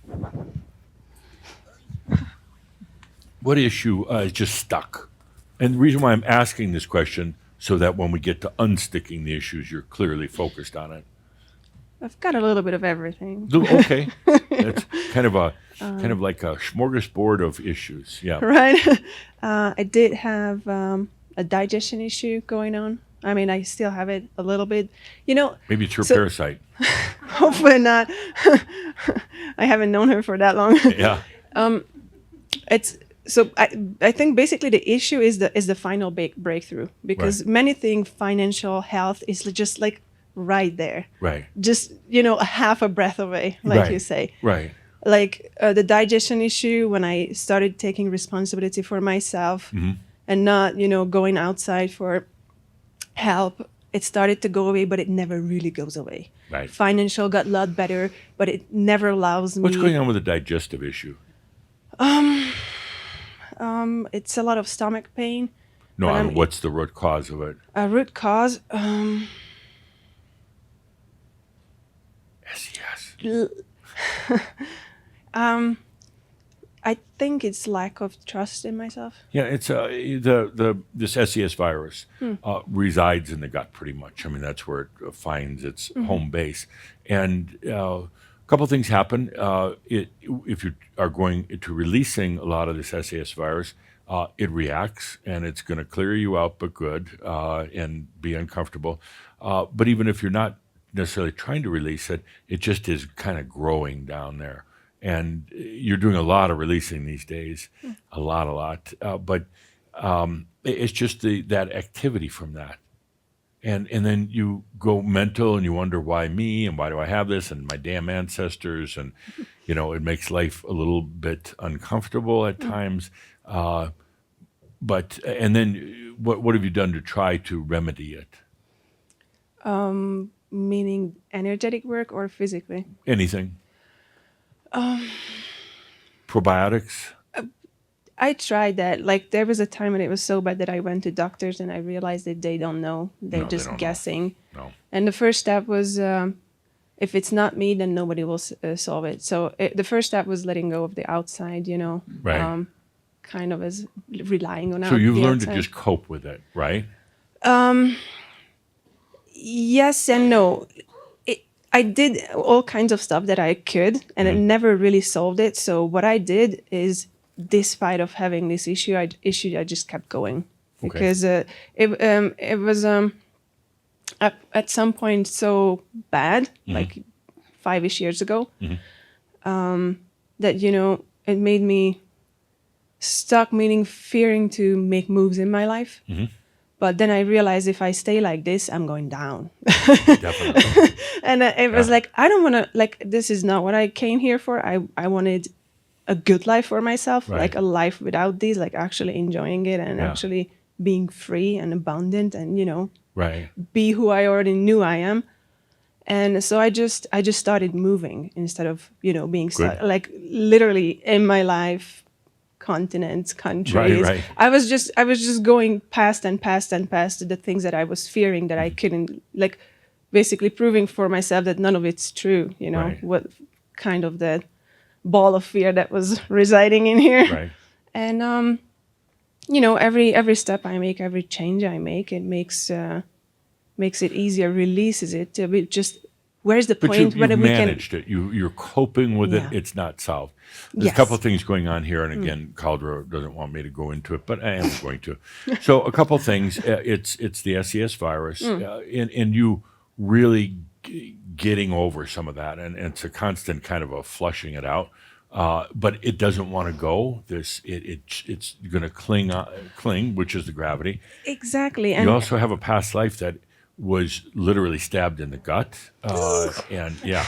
Speaker 2: What issue is just stuck? And the reason why I'm asking this question so that when we get to unsticking the issues, you're clearly focused on it.
Speaker 5: I've got a little bit of everything.
Speaker 2: Okay. That's kind of like a smorgasbord of issues. Yeah.
Speaker 5: Right? I did have a digestion issue going on. I mean, I still have it a little bit.
Speaker 2: Maybe it's her
Speaker 5: So-
Speaker 2: parasite.
Speaker 5: Hopefully not. I haven't known her for that long.
Speaker 2: Yeah.
Speaker 5: It's so I think basically the issue is the final breakthrough, because
Speaker 2: Right.
Speaker 5: many things, financial, health, is just like right there.
Speaker 2: Right.
Speaker 5: Just a half a breath away, like
Speaker 2: Right.
Speaker 5: you say.
Speaker 2: Right.
Speaker 5: Like the digestion issue, when I started taking responsibility for myself and not going outside for help, it started to go away, but it never really goes away.
Speaker 2: Right.
Speaker 5: Financial got a lot better, but it never allows me.
Speaker 2: What's going on with the digestive issue?
Speaker 5: It's a lot of stomach pain.
Speaker 2: No,
Speaker 5: When
Speaker 2: I
Speaker 5: I'm-
Speaker 2: mean, what's the root cause of it?
Speaker 5: A root cause,
Speaker 2: Yes.
Speaker 5: I think it's lack of trust in myself.
Speaker 2: Yeah, it's this SES virus resides in the gut pretty much. I mean, that's where it finds its home base. And a couple of things happen. If you are going to releasing a lot of this SES virus, it reacts and it's going to clear you out, but good, and be uncomfortable. But even if you're not necessarily trying to release it, it just is kind of growing down there. And you're doing a lot of releasing these days, a lot. But it's just that activity from that. And then you go mental and you wonder, why me, and why do I have this, and my damn ancestors, and it makes life a little bit uncomfortable at times. But then what have you done to try to remedy it?
Speaker 5: Meaning energetic work or physically?
Speaker 2: Anything? Probiotics?
Speaker 5: I tried that. Like, there was a time when it was so bad that I went to doctors and I realized that they don't know. They're
Speaker 2: No, they
Speaker 5: just
Speaker 2: don't know.
Speaker 5: guessing.
Speaker 2: No.
Speaker 5: And the first step was, if it's not me, then nobody will solve it. So the first step was letting go of the outside,
Speaker 2: Right.
Speaker 5: kind of as relying on
Speaker 2: So you've
Speaker 5: the
Speaker 2: learned to
Speaker 5: outside.
Speaker 2: just cope with it, right?
Speaker 5: Yes and no. I did all kinds of stuff that I could, and it never really solved it. So what I did is, despite of having this issue, I just kept going, because it was at some point so bad, like 5-ish years ago, that it made me stuck, meaning fearing to make moves in my life. But then I realized, if I stay like this, I'm going down.
Speaker 2: Definitely.
Speaker 5: And it was like, I don't want to, this is not what I came here for. I wanted a good life for myself,
Speaker 2: Right.
Speaker 5: like a life without these, like actually enjoying it and
Speaker 2: Yeah.
Speaker 5: actually being free and abundant and,
Speaker 2: Right.
Speaker 5: be who I already knew I am. And so I just started moving instead of, being
Speaker 2: Good.
Speaker 5: stuck, like literally in my life, continents, countries.
Speaker 2: right.
Speaker 5: I was just going past and past and past the things that I was fearing that I couldn't, like, basically proving for myself that none of it's true,
Speaker 2: Right.
Speaker 5: what kind of that ball of fear that was residing in here.
Speaker 2: Right.
Speaker 5: And every step I make, every change I make, it makes it easier, releases it to be just, where's the
Speaker 2: But
Speaker 5: point
Speaker 2: you've
Speaker 5: when we can.
Speaker 2: managed it. You're coping with
Speaker 5: Yeah.
Speaker 2: it. It's not solved. There's
Speaker 5: Yes.
Speaker 2: a couple of things going on here, and again, Caldera doesn't want me to go into it, but I am going to. So a couple of things. It's the SES virus, and you really getting over some of that, and it's a constant kind of a flushing it out. But it doesn't want to go. It's going to cling, which is the gravity.
Speaker 5: Exactly. And
Speaker 2: You also have a past life that was literally stabbed in the gut, and yeah,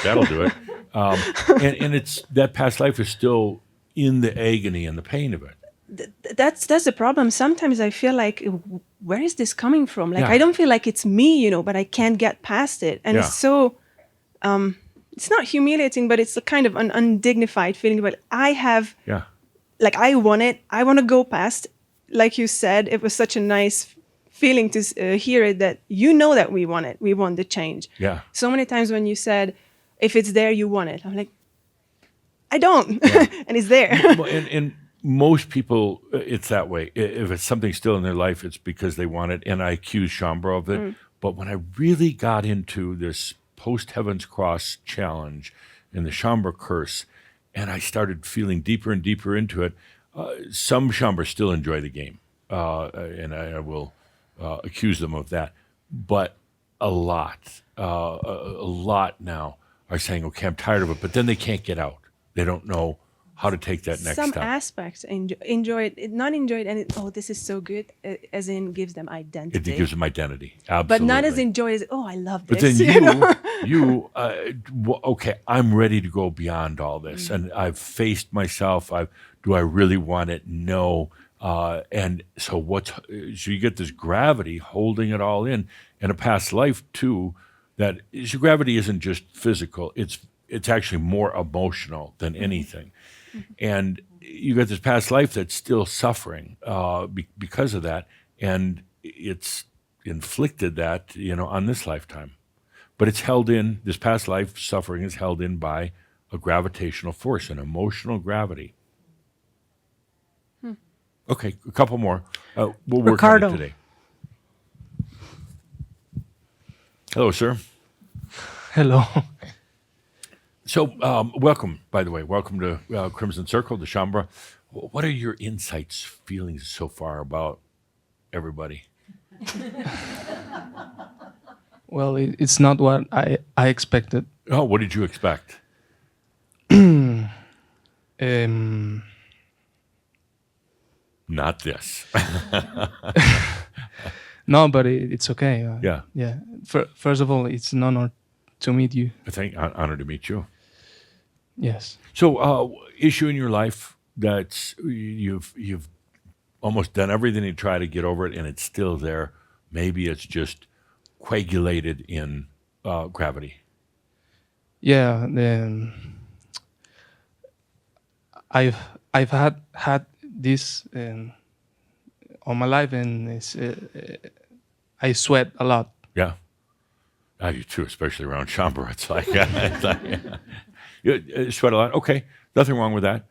Speaker 2: that'll do it. And it's that past life is still in the agony and the pain of it.
Speaker 5: that's the problem. Sometimes I feel like, where is this coming from? Like,
Speaker 2: Yeah.
Speaker 5: I don't feel like it's me, but I can't get past it. And
Speaker 2: Yeah.
Speaker 5: it's so, it's not humiliating, but it's a kind of an undignified feeling. But I have,
Speaker 2: Yeah,
Speaker 5: like, I want it. I want to go past. Like you said, it was such a nice feeling to hear it, that that we want it. We want the change.
Speaker 2: yeah.
Speaker 5: So many times when you said, if it's there, you want it. I'm like, I don't. And it's there.
Speaker 2: Well, and most people, it's that way. If it's something still in their life, it's because they want it. And I accuse Chambra of it. But when I really got into this post Heaven's Cross challenge and the Chambra curse, and I started feeling deeper and deeper into it, some Chambra still enjoy the game, and I will accuse them of that. But a lot now are saying, "Okay, I'm tired of it," but then they can't get out. They don't know how to take that next
Speaker 5: Some
Speaker 2: step.
Speaker 5: aspects enjoy it, not enjoy it, and this is so good, as in gives them
Speaker 2: It
Speaker 5: identity.
Speaker 2: gives them identity, absolutely.
Speaker 5: But not as enjoy as, I love
Speaker 2: But
Speaker 5: this.
Speaker 2: then okay, I'm ready to go beyond all this, and I've faced myself. Do I really want it? No. And so so you get this gravity holding it all in, and a past life too. So gravity isn't just physical; it's actually more emotional than anything. And you got this past life that's still suffering because of that, and it's inflicted that on this lifetime. But it's held in, this past life suffering is held in by a gravitational force, an emotional gravity. Okay, a couple more. We'll work
Speaker 1: Ricardo.
Speaker 2: on it today. Hello, sir.
Speaker 6: Hello.
Speaker 2: So, welcome, by the way. Welcome to Crimson Circle, the Chambra. What are your insights, feelings so far about everybody?
Speaker 6: Well, it's not what I expected.
Speaker 2: Oh, what did you expect? Not this.
Speaker 6: No, but it's okay.
Speaker 2: Yeah.
Speaker 6: Yeah. First of all, it's an honor to meet you.
Speaker 2: Honor to meet you.
Speaker 6: Yes.
Speaker 2: So, issue in your life that's you've almost done everything to try to get over it, and it's still there. Maybe it's just coagulated in gravity.
Speaker 6: Yeah. I've had this all my life, and I sweat a lot.
Speaker 2: Yeah. You too, especially around Chambra. It's like, you sweat a lot. Okay, nothing wrong with that.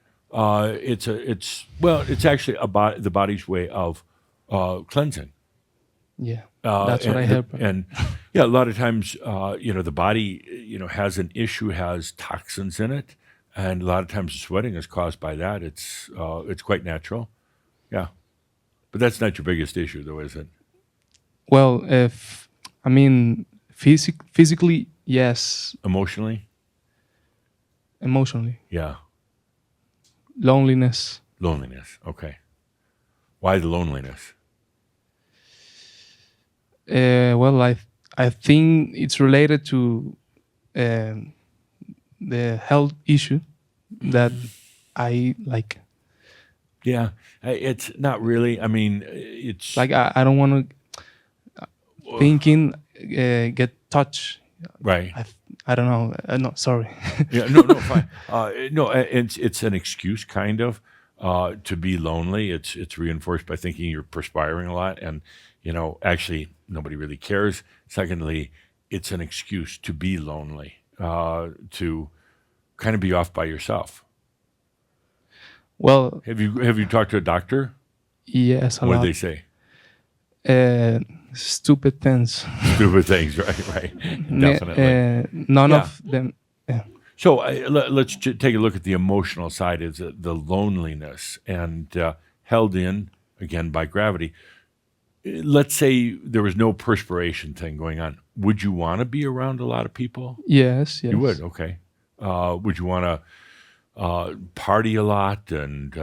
Speaker 2: It's actually the body's way of cleansing.
Speaker 6: Yeah. That's what I heard.
Speaker 2: And yeah, a lot of times, the body, has an issue, has toxins in it, and a lot of times the sweating is caused by that. It's quite natural. Yeah, but that's not your biggest issue, though, is it?
Speaker 6: Well, physically, yes.
Speaker 2: Emotionally?
Speaker 6: Emotionally,
Speaker 2: Yeah.
Speaker 6: loneliness.
Speaker 2: Loneliness. Okay. Why the loneliness?
Speaker 6: Well, I think it's related to the health issue that I like.
Speaker 2: Yeah, it's not really. I mean, it's
Speaker 6: Like I don't want to thinking get touched
Speaker 2: Right.
Speaker 6: I don't know. No, sorry.
Speaker 2: Yeah, no, fine. No, it's an excuse, kind of, to be lonely. It's reinforced by thinking you're perspiring a lot, and actually nobody really cares. Secondly, it's an excuse to be lonely, to kind of be off by yourself.
Speaker 6: Well,
Speaker 2: Have you talked to a doctor?
Speaker 6: yes, a
Speaker 2: What
Speaker 6: lot.
Speaker 2: did they say?
Speaker 6: Stupid things.
Speaker 2: Stupid things, right? Definitely.
Speaker 6: None
Speaker 2: Yeah.
Speaker 6: of them. Yeah.
Speaker 2: So let's take a look at the emotional side, is the loneliness and held in again by gravity. Let's say there was no perspiration thing going on. Would you want to be around a lot of people?
Speaker 6: Yes. Yes.
Speaker 2: You would, okay. Would you want to party a lot and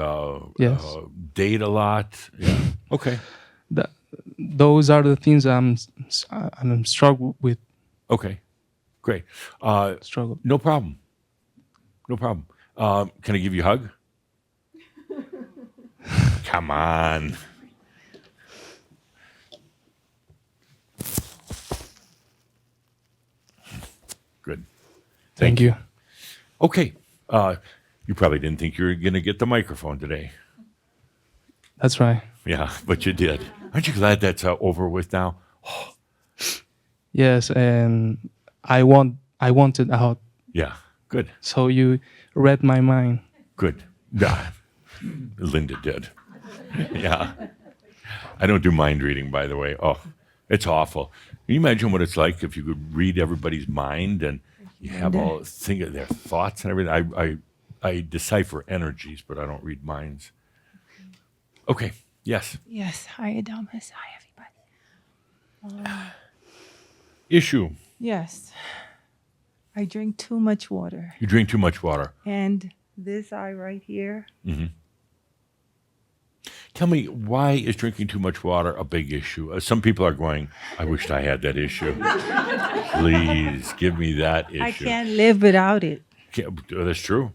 Speaker 6: Yes.
Speaker 2: date a lot? Yeah. Okay.
Speaker 6: Those are the things I'm struggle with.
Speaker 2: Okay. Great.
Speaker 6: Struggle.
Speaker 2: No problem. No problem. Can I give you a hug? Come on. Good.
Speaker 6: Thank you.
Speaker 2: Okay. You probably didn't think you were going to get the microphone today.
Speaker 6: That's right.
Speaker 2: Yeah, but you did. Aren't you glad that's over with now?
Speaker 6: Yes, and I wanted out.
Speaker 2: Yeah. Good.
Speaker 6: So you read my mind.
Speaker 2: Good. Yeah. Linda did. Yeah. I don't do mind reading, by the way. Oh, it's awful. Can you imagine what it's like if you could read everybody's mind and you have all think of their thoughts and everything? I decipher energies, but I don't read minds. Okay. Yes.
Speaker 7: Yes. Hi, Adamus. Hi, everybody.
Speaker 2: Issue.
Speaker 7: Yes. I drink too much water.
Speaker 2: You drink too much water.
Speaker 7: And this eye right here,
Speaker 2: Tell me, why is drinking too much water a big issue? Some people are going, I wished I had that issue. Please give me that issue.
Speaker 7: I can't live without it.
Speaker 2: That's true.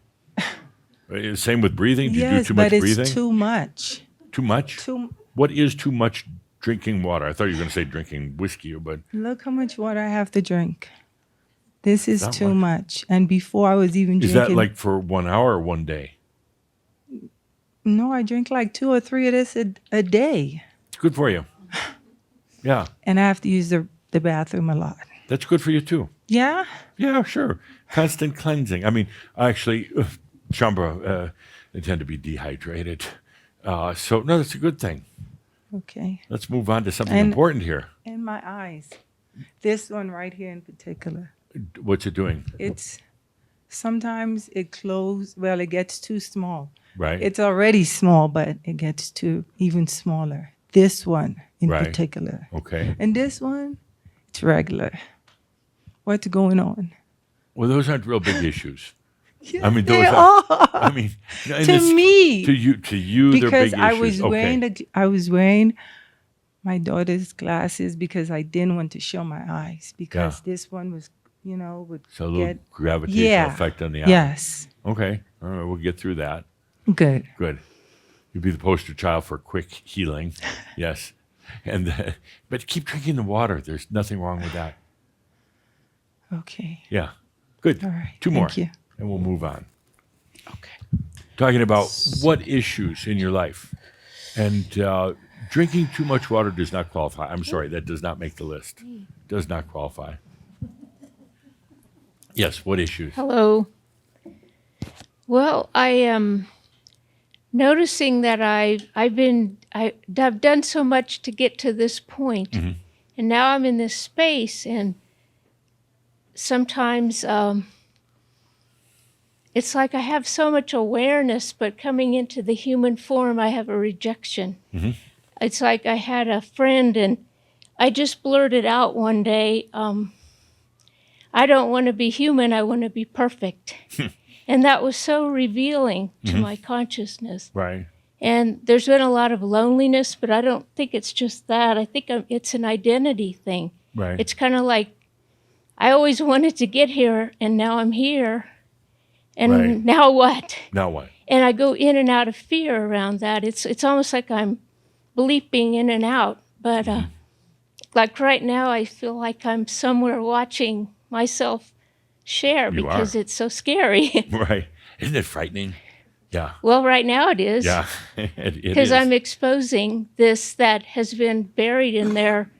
Speaker 2: Same with breathing. Do you do
Speaker 7: Yes,
Speaker 2: too much
Speaker 7: but it's
Speaker 2: breathing?
Speaker 7: too much.
Speaker 2: Too much?
Speaker 7: Too.
Speaker 2: What is too much drinking water? I thought you were going to say drinking whiskey, but
Speaker 7: Look how much water I have to drink. This is
Speaker 2: That
Speaker 7: too much. And before I was even
Speaker 2: is
Speaker 7: drinking.
Speaker 2: that like for 1 hour or one day?
Speaker 7: No, I drink like 2 or 3 of this a day.
Speaker 2: It's good for you. Yeah,
Speaker 7: And I have to use the bathroom a lot.
Speaker 2: that's good for you too.
Speaker 7: Yeah?
Speaker 2: Yeah, sure. Constant cleansing. I mean, actually, Shambra, they tend to be dehydrated. So, no, that's a good thing.
Speaker 7: Okay.
Speaker 2: Let's move on to something
Speaker 7: And-
Speaker 2: important here.
Speaker 7: And my eyes. This one right here in particular.
Speaker 2: What's it doing?
Speaker 7: It's sometimes it closes, well, it gets too small.
Speaker 2: Right?
Speaker 7: It's already small, but it gets to even smaller. This one in
Speaker 2: Right.
Speaker 7: particular.
Speaker 2: Okay.
Speaker 7: And this one, it's regular. What's going on?
Speaker 2: Well, those aren't real big issues.
Speaker 7: Yes,
Speaker 2: I mean,
Speaker 7: they
Speaker 2: those
Speaker 7: are.
Speaker 2: I mean, and
Speaker 7: To
Speaker 2: it's-
Speaker 7: me.
Speaker 2: to you, they're
Speaker 7: Because
Speaker 2: big
Speaker 7: I
Speaker 2: issues.
Speaker 7: was
Speaker 2: Okay.
Speaker 7: wearing my daughter's glasses because I didn't want to show my eyes because this one was, would
Speaker 2: So a little
Speaker 7: get
Speaker 2: gravitational
Speaker 7: Yeah.
Speaker 2: effect on the eye.
Speaker 7: yes.
Speaker 2: Okay. All right. We'll get through that.
Speaker 7: Good.
Speaker 2: Good. You'd be the poster child for quick healing. Yes. And but keep drinking the water. There's nothing wrong with that.
Speaker 7: Okay.
Speaker 2: Yeah. Good.
Speaker 7: All right.
Speaker 2: Two more.
Speaker 7: Thank you.
Speaker 2: And we'll move on.
Speaker 1: Okay.
Speaker 2: Talking about what issues in your life. And drinking too much water does not qualify. I'm sorry, that does not make the list. Does not qualify. Yes, what issues?
Speaker 8: Hello. Well, I am noticing that I've done so much to get to this point, and now I'm in this space, and sometimes it's like I have so much awareness, but coming into the human form, I have a rejection. It's like I had a friend, and I just blurted out one day, I don't want to be human, I want to be perfect. And that was so revealing to my consciousness.
Speaker 2: Right.
Speaker 8: And there's been a lot of loneliness, but I don't think it's just that. I think it's an identity thing.
Speaker 2: Right.
Speaker 8: It's kind of like I always wanted to get here, and now I'm here. And
Speaker 2: Right.
Speaker 8: now what?
Speaker 2: Now what?
Speaker 8: And I go in and out of fear around that. It's almost like I'm bleeping in and out. But like right now, I feel like I'm somewhere watching myself share
Speaker 2: You
Speaker 8: because
Speaker 2: are.
Speaker 8: it's so scary.
Speaker 2: Right. Isn't it frightening? Yeah.
Speaker 8: Well, right now it is.
Speaker 2: Yeah. It
Speaker 8: Because
Speaker 2: is.
Speaker 8: I'm exposing this that has been buried in there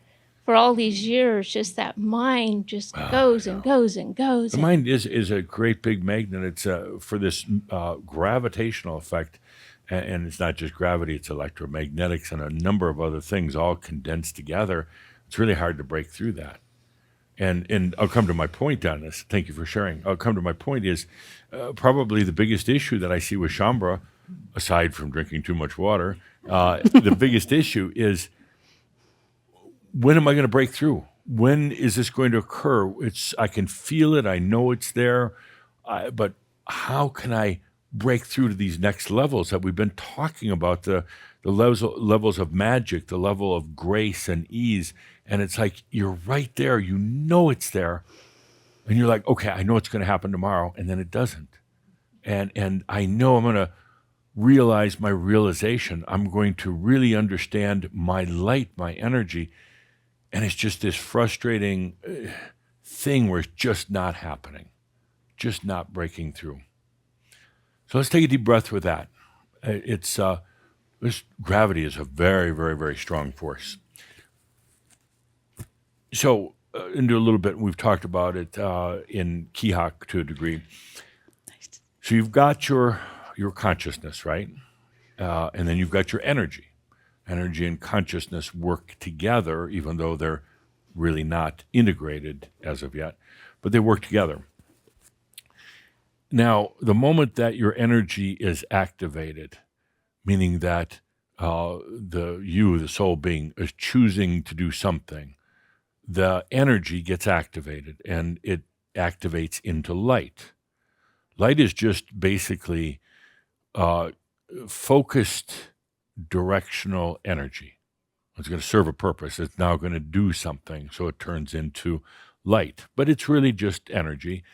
Speaker 8: for all these years. Just that mind just goes and goes and goes.
Speaker 2: The mind is a great big magnet. It's for this gravitational effect, and it's not just gravity; it's electromagnetics and a number of other things all condensed together. It's really hard to break through that. And I'll come to my point on this. Thank you for sharing. I'll come to my point is probably the biggest issue that I see with Shaumbra, aside from drinking too much water, the biggest issue is when am I going to break through? When is this going to occur? I can feel it. I know it's there. But how can I break through to these next levels that we've been talking about, the levels of magic, the level of grace and ease? And it's like you're right there. You know it's there. And you're like, okay, I know it's going to happen tomorrow. And then it doesn't. And I know I'm going to realize my realization. I'm going to really understand my light, my energy. And it's just this frustrating thing where it's just not happening, just not breaking through. So let's take a deep breath with that. This gravity is a very, very, very strong force. So into a little bit, we've talked about it in Kihak to a degree. So you've got your consciousness, right? And then you've got your energy. Energy and consciousness work together, even though they're really not integrated as of yet, but they work together. Now, the moment that your energy is activated, meaning that the soul being, is choosing to do something, the energy gets activated and it activates into light. Light is just basically focused directional energy. It's going to serve a purpose. It's now going to do something, so it turns into light. But it's really just energy,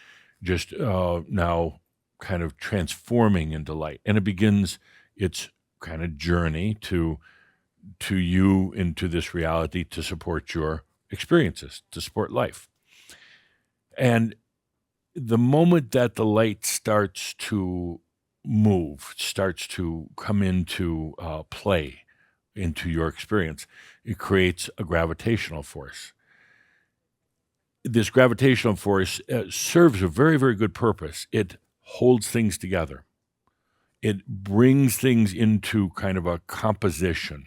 Speaker 2: just now kind of transforming into light. And it begins its kind of journey to you into this reality to support your experiences, to support life. And the moment that the light starts to move, starts to come into play into your experience, it creates a gravitational force. This gravitational force serves a very, very good purpose. It holds things together. It brings things into kind of a composition.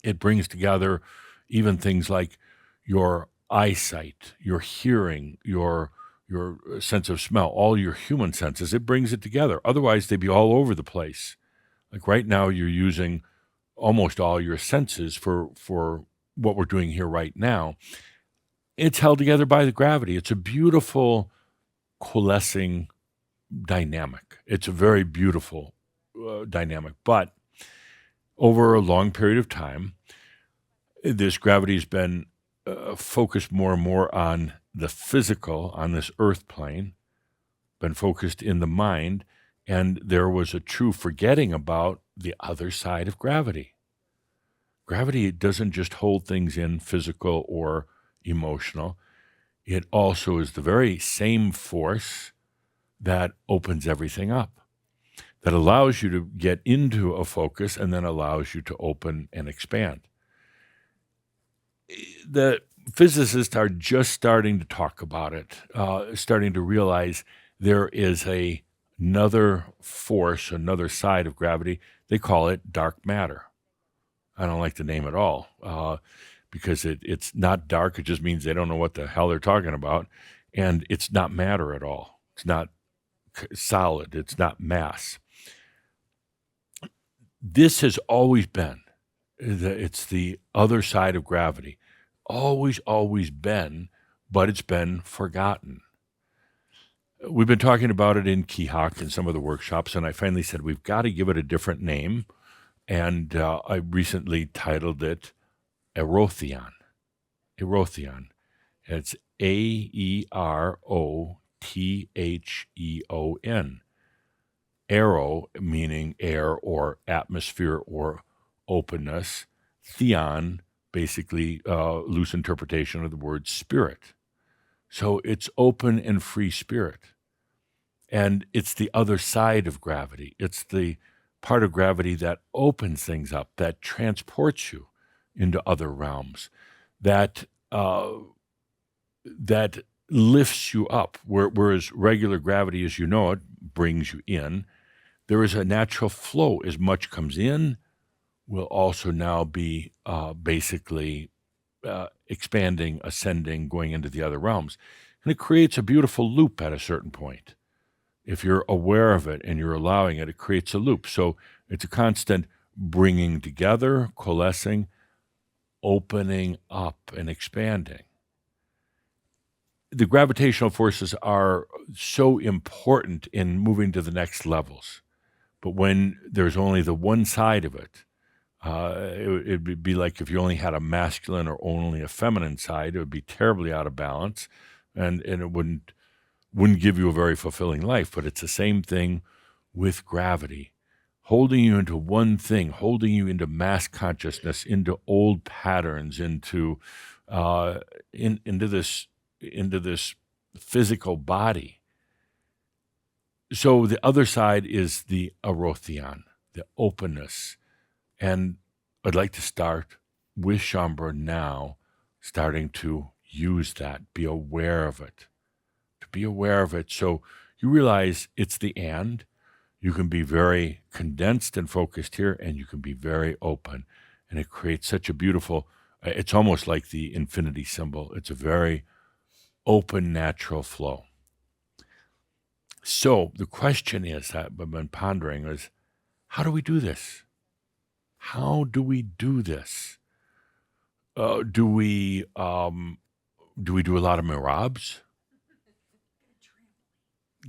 Speaker 2: It brings together even things like your eyesight, your hearing, your sense of smell, all your human senses. It brings it together. Otherwise, they'd be all over the place. Like right now, you're using almost all your senses for what we're doing here right now. It's held together by the gravity. It's a beautiful coalescing dynamic. It's a very beautiful dynamic. But over a long period of time, this gravity has been focused more and more on the physical, on this earth plane, been focused in the mind, and there was a true forgetting about the other side of gravity. Gravity doesn't just hold things in physical or emotional. It also is the very same force that opens everything up, that allows you to get into a focus and then allows you to open and expand. The physicists are just starting to talk about it, starting to realize there is another force, another side of gravity. They call it dark matter. I don't like the name at all because it's not dark. It just means they don't know what the hell they're talking about. And it's not matter at all. It's not solid. It's not mass. This has always been. It's the other side of gravity. Always been, but it's been forgotten. We've been talking about it in Kihak in some of the workshops, and I finally said we've got to give it a different name. And I recently titled it Aerotheon. Aerotheon. It's Aerotheon. Aero meaning air or atmosphere or openness. Theon, basically loose interpretation of the word spirit. So it's open and free spirit. And it's the other side of gravity. It's the part of gravity that opens things up, that transports you into other realms, that that lifts you up. Whereas regular gravity, as you know it, brings you in. There is a natural flow. As much comes in, will also now be basically expanding, ascending, going into the other realms. And it creates a beautiful loop at a certain point. If you're aware of it and you're allowing it, it creates a loop. So it's a constant bringing together, coalescing, opening up, and expanding. The gravitational forces are so important in moving to the next levels. But when there's only the one side of it, it would be like if you only had a masculine or only a feminine side, it would be terribly out of balance, and it wouldn't give you a very fulfilling life. But it's the same thing with gravity, holding you into one thing, holding you into mass consciousness, into old patterns, into this physical body. So the other side is the arotheon, the openness. And I'd like to start with Shaumbra now, starting to use that, be aware of it, to be aware of it. So you realize it's the and. You can be very condensed and focused here, and you can be very open. And it creates such a beautiful, it's almost like the infinity symbol. It's a very open, natural flow. So the question is that I've been pondering is, how do we do this? How do we do this? Do we do a lot of mirabs?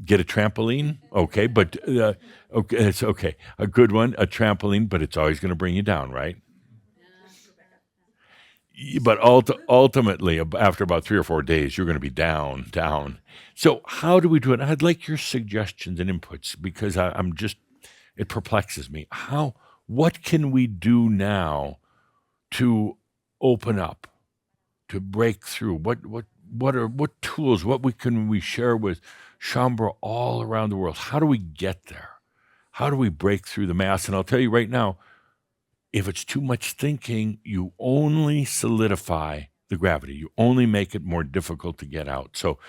Speaker 2: Get a trampoline? Okay, but okay, it's okay. A good one, a trampoline, but it's always going to bring you down, right? But ultimately, after about 3 or 4 days, you're going to be down. So how do we do it? I'd like your suggestions and inputs because it perplexes me. What can we do now to open up, to break through? What tools? Can we share with Shaumbra all around the world? How do we get there? How do we break through the mass? And I'll tell you right now, if it's too much thinking, you only solidify the gravity. You only make it more difficult to get out. So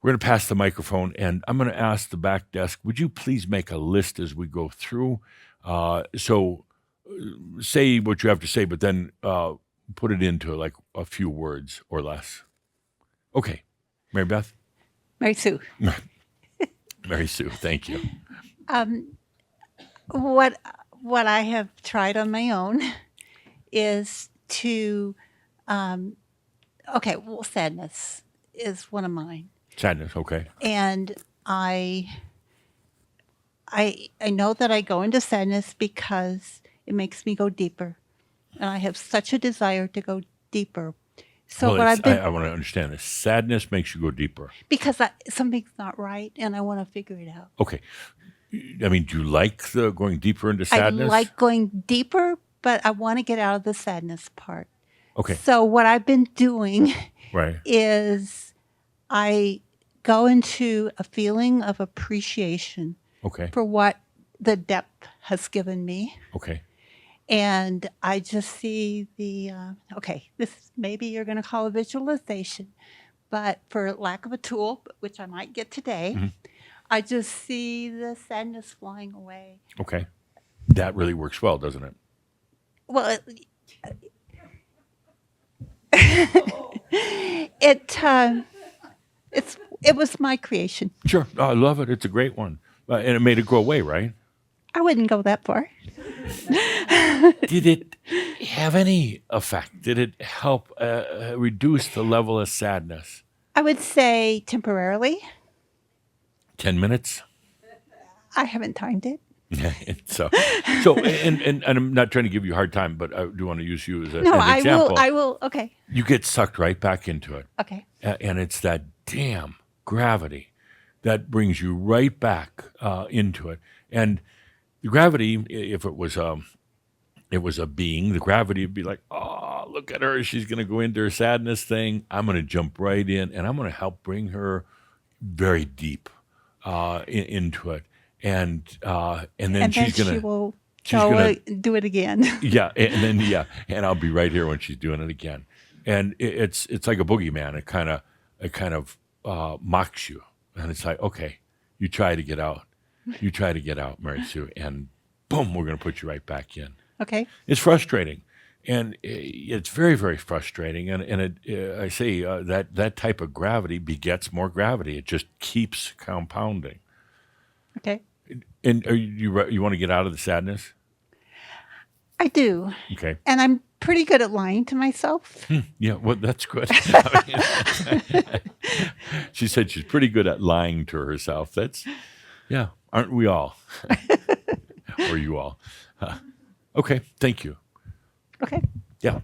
Speaker 2: we're going to pass the microphone, and I'm going to ask the back desk, would you please make a list as we go through? So say what you have to say, but then put it into like a few words or less. Okay. Mary Beth?
Speaker 4: Mary Sue.
Speaker 2: Mary Sue, thank you.
Speaker 4: What I have tried on my own is to, sadness is one of mine.
Speaker 2: Sadness, okay.
Speaker 4: And I know that I go into sadness because it makes me go deeper. And I have such a desire to go deeper. So
Speaker 2: I want to understand this. Sadness makes you go deeper.
Speaker 4: Because something's not right and I want to figure it out.
Speaker 2: Okay. I mean, do you like the going deeper into sadness?
Speaker 4: I like going deeper, but I want to get out of the sadness part.
Speaker 2: Okay.
Speaker 4: So what I've been doing
Speaker 2: Right.
Speaker 4: is I go into a feeling of appreciation
Speaker 2: Okay.
Speaker 4: for what the depth has given me.
Speaker 2: Okay.
Speaker 4: And I just see this maybe you're going to call a visualization, but for lack of a tool, which I might get today,
Speaker 2: Mm-hmm.
Speaker 4: I just see the sadness flying away.
Speaker 2: Okay. That really works well, doesn't it?
Speaker 4: Well, it was my creation.
Speaker 2: Sure. Oh, I love it. It's a great one. And it made it go away, right?
Speaker 4: I wouldn't go that far.
Speaker 2: Did it have any effect? Did it help reduce the level of sadness?
Speaker 4: I would say temporarily.
Speaker 2: 10 minutes?
Speaker 4: I haven't timed it.
Speaker 2: And I'm not trying to give you a hard time, but I do want to use you as an example.
Speaker 4: I will. Okay.
Speaker 2: You get sucked right back into it.
Speaker 4: Okay.
Speaker 2: And it's that damn gravity that brings you right back into it. And the gravity, if it was a being, the gravity would be like, oh, oh, look at her. She's going to go into her sadness thing. I'm going to jump right in, and I'm going to help bring her very deep into it. And then
Speaker 4: And then
Speaker 2: she's
Speaker 4: she
Speaker 2: going to,
Speaker 4: will
Speaker 2: she's
Speaker 4: go
Speaker 2: gonna-
Speaker 4: do it again.
Speaker 2: and I'll be right here when she's doing it again. And it's like a boogeyman. It kind of mocks you, and it's like, okay, you try to get out, Mary Sue, and boom, we're going to put you right back in.
Speaker 4: Okay.
Speaker 2: It's frustrating, and it's very, very frustrating. And I say that type of gravity begets more gravity. It just keeps compounding.
Speaker 4: Okay.
Speaker 2: And you want to get out of the sadness?
Speaker 4: I do.
Speaker 2: Okay.
Speaker 4: And I'm pretty good at lying to myself.
Speaker 2: Yeah, well, that's good. She said she's pretty good at lying to herself. Yeah, aren't we all? Or you all? Okay, thank you.
Speaker 4: Okay.
Speaker 2: Yeah.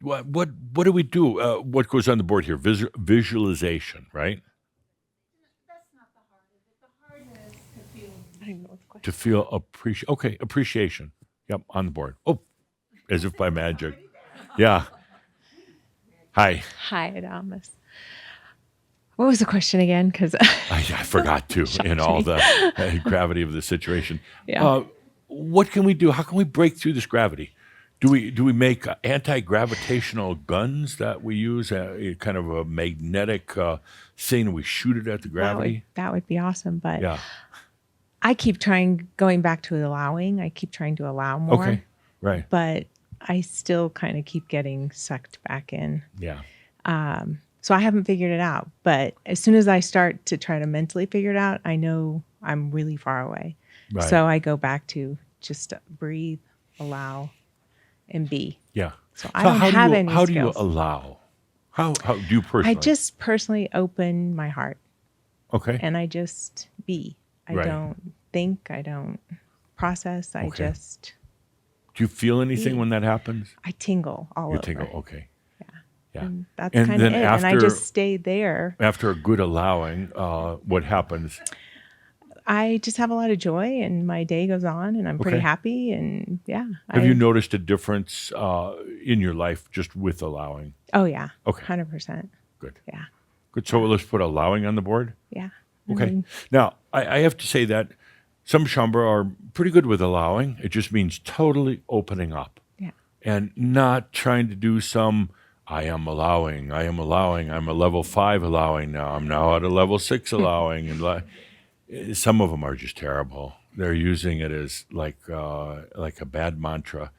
Speaker 2: What do we do? What goes on the board here? Visualization, right? To feel appreciation. Okay, appreciation. Yep, on the board. Oh, as if by magic. Yeah. Hi.
Speaker 9: Hi, Adamus. What was the question again? Because
Speaker 2: I forgot to in all the gravity of the situation.
Speaker 9: Yeah.
Speaker 2: What can we do? How can we break through this gravity? Do we make anti-gravitational guns that we use, kind of a magnetic thing, and we shoot it at the gravity?
Speaker 9: that would be awesome. But
Speaker 2: Yeah.
Speaker 9: I keep going back to allowing. I keep trying to allow more.
Speaker 2: Okay. Right.
Speaker 9: But I still kind of keep getting sucked back in.
Speaker 2: Yeah.
Speaker 9: So I haven't figured it out. But as soon as I start to try to mentally figure it out, I know I'm really far away.
Speaker 2: Right.
Speaker 9: So I go back to just breathe, allow, and be.
Speaker 2: Yeah.
Speaker 9: So I don't have any
Speaker 2: How do you
Speaker 9: skills.
Speaker 2: allow? How do you personally?
Speaker 9: I just personally open my heart
Speaker 2: Okay.
Speaker 9: and I just be. I
Speaker 2: Right.
Speaker 9: don't think, I don't process. I
Speaker 2: Okay.
Speaker 9: just,
Speaker 2: Do you feel anything when that happens?
Speaker 9: I tingle all
Speaker 2: You
Speaker 9: over.
Speaker 2: tingle. Okay. Yeah.
Speaker 9: And that's
Speaker 2: And
Speaker 9: kind of
Speaker 2: then
Speaker 9: it. And I
Speaker 2: after-
Speaker 9: just stay there.
Speaker 2: After a good allowing, what happens?
Speaker 9: I just have a lot of joy and my day goes on and I'm pretty
Speaker 2: Okay.
Speaker 9: happy. And yeah.
Speaker 2: Have you noticed a difference in your life just with allowing?
Speaker 9: Oh, yeah.
Speaker 2: Okay.
Speaker 9: 100%.
Speaker 2: Good.
Speaker 9: Yeah.
Speaker 2: Good. So let's put allowing on the board.
Speaker 9: Yeah.
Speaker 2: Okay. Now, I have to say that some Shambra are pretty good with allowing. It just means totally opening up
Speaker 9: Yeah.
Speaker 2: and not trying to do some, I am allowing, I'm a level 5 allowing now. I'm now at a level 6 allowing. And some of them are just terrible. They're using it as like a bad mantra.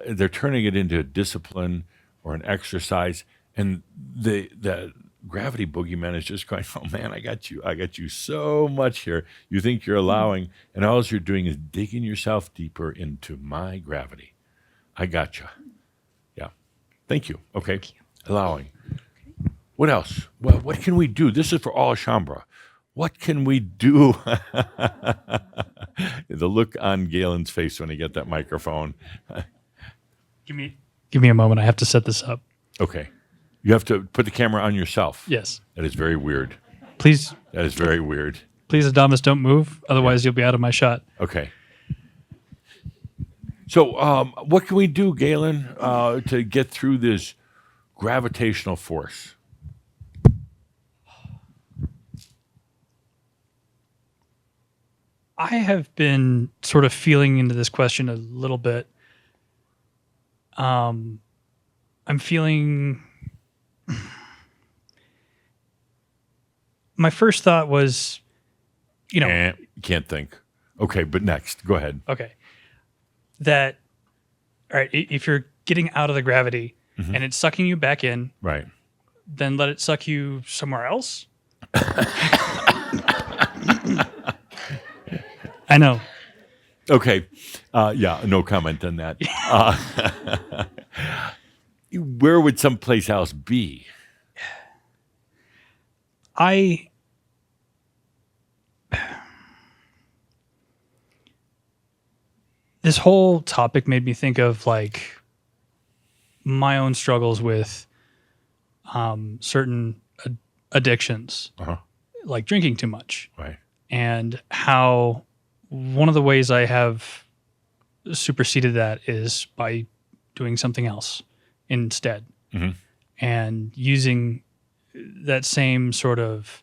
Speaker 2: They're turning it into a discipline or an exercise. And the gravity boogeyman is just going, oh man, I got you so much here. You think you're allowing, and all you're doing is digging yourself deeper into my gravity. I got you. Yeah. Thank you. Okay. Allowing. What else? Well, what can we do? This is for all Shambra. What can we do? The look on Galen's face when he got that microphone.
Speaker 10: Give me a moment. I have to set this up.
Speaker 2: Okay. You have to put the camera on yourself.
Speaker 10: Yes.
Speaker 2: That is very weird.
Speaker 10: Please,
Speaker 2: That is very weird.
Speaker 10: Adamus, don't move. Otherwise, you'll be out of my shot.
Speaker 2: Okay. So, what can we do, Galen, to get through this gravitational force?
Speaker 10: I have been sort of feeling into this question a little bit. I'm feeling. My first thought was,
Speaker 2: Can't think. Okay, but next. Go ahead.
Speaker 10: okay, that, all right, if you're getting out of the gravity and it's sucking you back in,
Speaker 2: Right.
Speaker 10: then let it suck you somewhere else. I know.
Speaker 2: Okay. Yeah, no comment on that. Where would someplace else be?
Speaker 10: This whole topic made me think of like my own struggles with certain addictions, like drinking too much,
Speaker 2: Right.
Speaker 10: and how one of the ways I have superseded that is by doing something else instead, and using that same sort of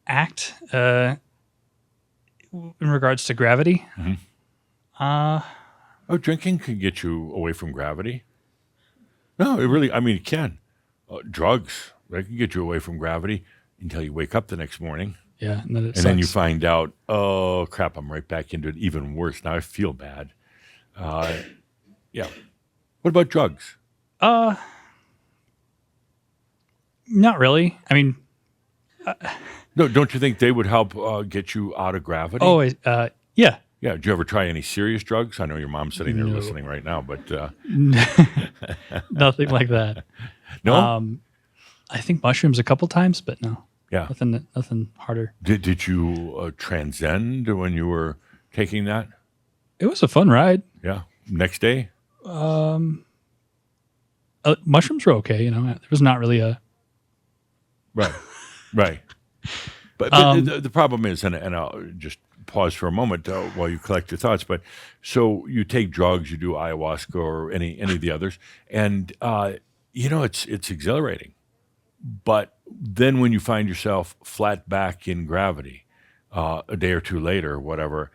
Speaker 10: act in regards to gravity.
Speaker 2: Oh, drinking can get you away from gravity. No, it really, I mean, it can. Drugs, they can get you away from gravity until you wake up the next morning.
Speaker 10: Yeah, and then it
Speaker 2: And then you
Speaker 10: sucks.
Speaker 2: find out, oh, crap, I'm right back into it. Even worse. Now I feel bad. Yeah. What about drugs?
Speaker 10: Not really. I mean,
Speaker 2: No, don't you think they would help get you out of gravity?
Speaker 10: yeah.
Speaker 2: Yeah. Did you ever try any serious drugs? I know your mom's sitting there
Speaker 10: No.
Speaker 2: listening right now, but
Speaker 10: Nothing like that.
Speaker 2: no?
Speaker 10: I think mushrooms a couple times, but no,
Speaker 2: Yeah.
Speaker 10: nothing harder.
Speaker 2: Did you transcend when you were taking that?
Speaker 10: It was a fun ride.
Speaker 2: Yeah. Next day?
Speaker 10: Mushrooms were okay. You know, there was not really a.
Speaker 2: Right. Right. But the problem is, and I'll just pause for a moment while you collect your thoughts. But so you take drugs, you do ayahuasca or any of the others, and it's exhilarating. But then when you find yourself flat back in gravity, a day or two later, whatever,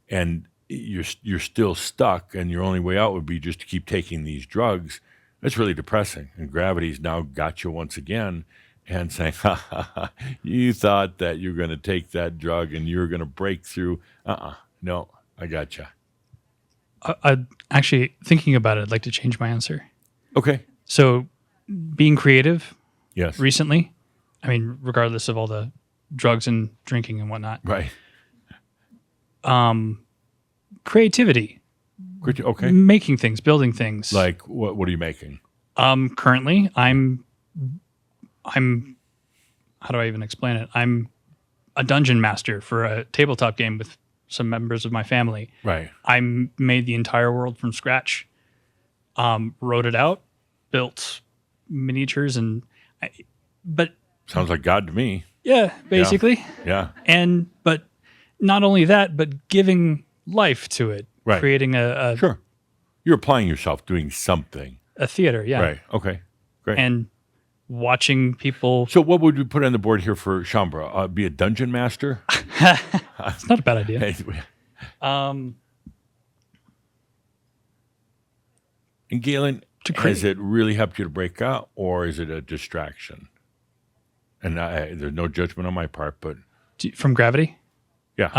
Speaker 2: and you're still stuck, and your only way out would be just to keep taking these drugs. That's really depressing. And gravity's now got you once again. And saying, ha, ha, ha, you thought that you're going to take that drug and you're going to break through. No, I gotcha.
Speaker 10: I actually thinking about it. I'd like to change my answer.
Speaker 2: Okay.
Speaker 10: So, being creative
Speaker 2: Yes.
Speaker 10: recently, I mean, regardless of all the drugs and drinking and whatnot,
Speaker 2: Right.
Speaker 10: creativity,
Speaker 2: Okay.
Speaker 10: making things, building things.
Speaker 2: Like, what are you making?
Speaker 10: Currently, I'm. How do I even explain it? I'm a dungeon master for a tabletop game with some members of my family.
Speaker 2: Right.
Speaker 10: I made the entire world from scratch, wrote it out, built miniatures, but
Speaker 2: Sounds like God to me.
Speaker 10: yeah, basically.
Speaker 2: Yeah.
Speaker 10: But not only that, but giving life to it,
Speaker 2: Right.
Speaker 10: creating a
Speaker 2: Sure. You're applying yourself, doing something.
Speaker 10: theater, yeah,
Speaker 2: Right. Okay. Great.
Speaker 10: and watching people.
Speaker 2: So what would we put on the board here for Shambra? Be a dungeon master?
Speaker 10: It's not a bad idea.
Speaker 2: And Galen, has it really helped you to break out, or is it a distraction? And there's no judgment on my part, but
Speaker 10: From gravity,
Speaker 2: yeah.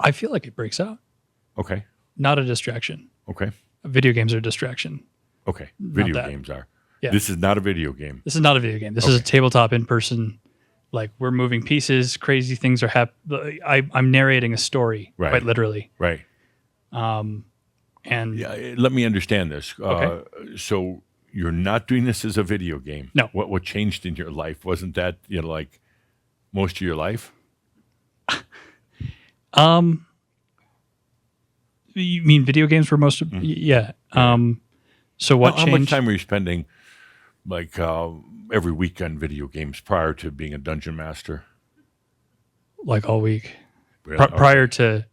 Speaker 10: I feel like it breaks out.
Speaker 2: Okay.
Speaker 10: Not a distraction.
Speaker 2: Okay.
Speaker 10: Video games are a distraction.
Speaker 2: Okay. Video
Speaker 10: that.
Speaker 2: games are.
Speaker 10: Yeah.
Speaker 2: This is not a video game.
Speaker 10: This is not a video game. This is a tabletop in person. Like we're moving pieces, crazy things are happening. I'm narrating a story,
Speaker 2: Right.
Speaker 10: quite literally.
Speaker 2: Right.
Speaker 10: And
Speaker 2: Yeah. Let me understand this.
Speaker 10: Okay.
Speaker 2: So you're not doing this as a video game.
Speaker 10: No.
Speaker 2: What changed in your life? Wasn't that like most of your life?
Speaker 10: You mean video games were most of? Yeah. So what
Speaker 2: How
Speaker 10: changed?
Speaker 2: much time were you spending, like every week on video games prior to being a dungeon master?
Speaker 10: Like all week,
Speaker 2: Really? Okay.
Speaker 10: prior to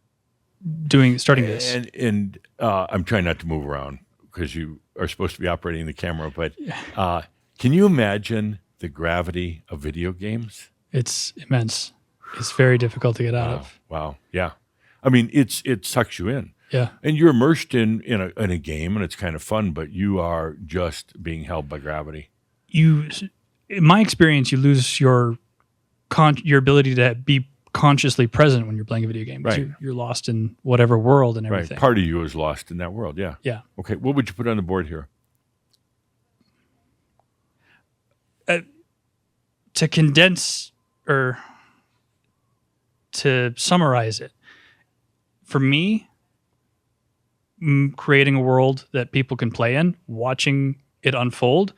Speaker 10: starting this.
Speaker 2: And I'm trying not to move around because you are supposed to be operating the camera. But can you imagine the gravity of video games?
Speaker 10: It's immense. It's very difficult to get out of.
Speaker 2: Wow. Yeah. I mean, it sucks you in.
Speaker 10: Yeah.
Speaker 2: And you're immersed in a game, and it's kind of fun, but you are just being held by gravity.
Speaker 10: In my experience, you lose your ability to be consciously present when you're playing a video game.
Speaker 2: Right.
Speaker 10: You're lost in whatever world and everything.
Speaker 2: Right. Part of you is lost in that world. Yeah.
Speaker 10: Yeah.
Speaker 2: Okay. What would you put on the board here?
Speaker 10: To condense or to summarize it, for me, creating a world that people can play in, watching it unfold,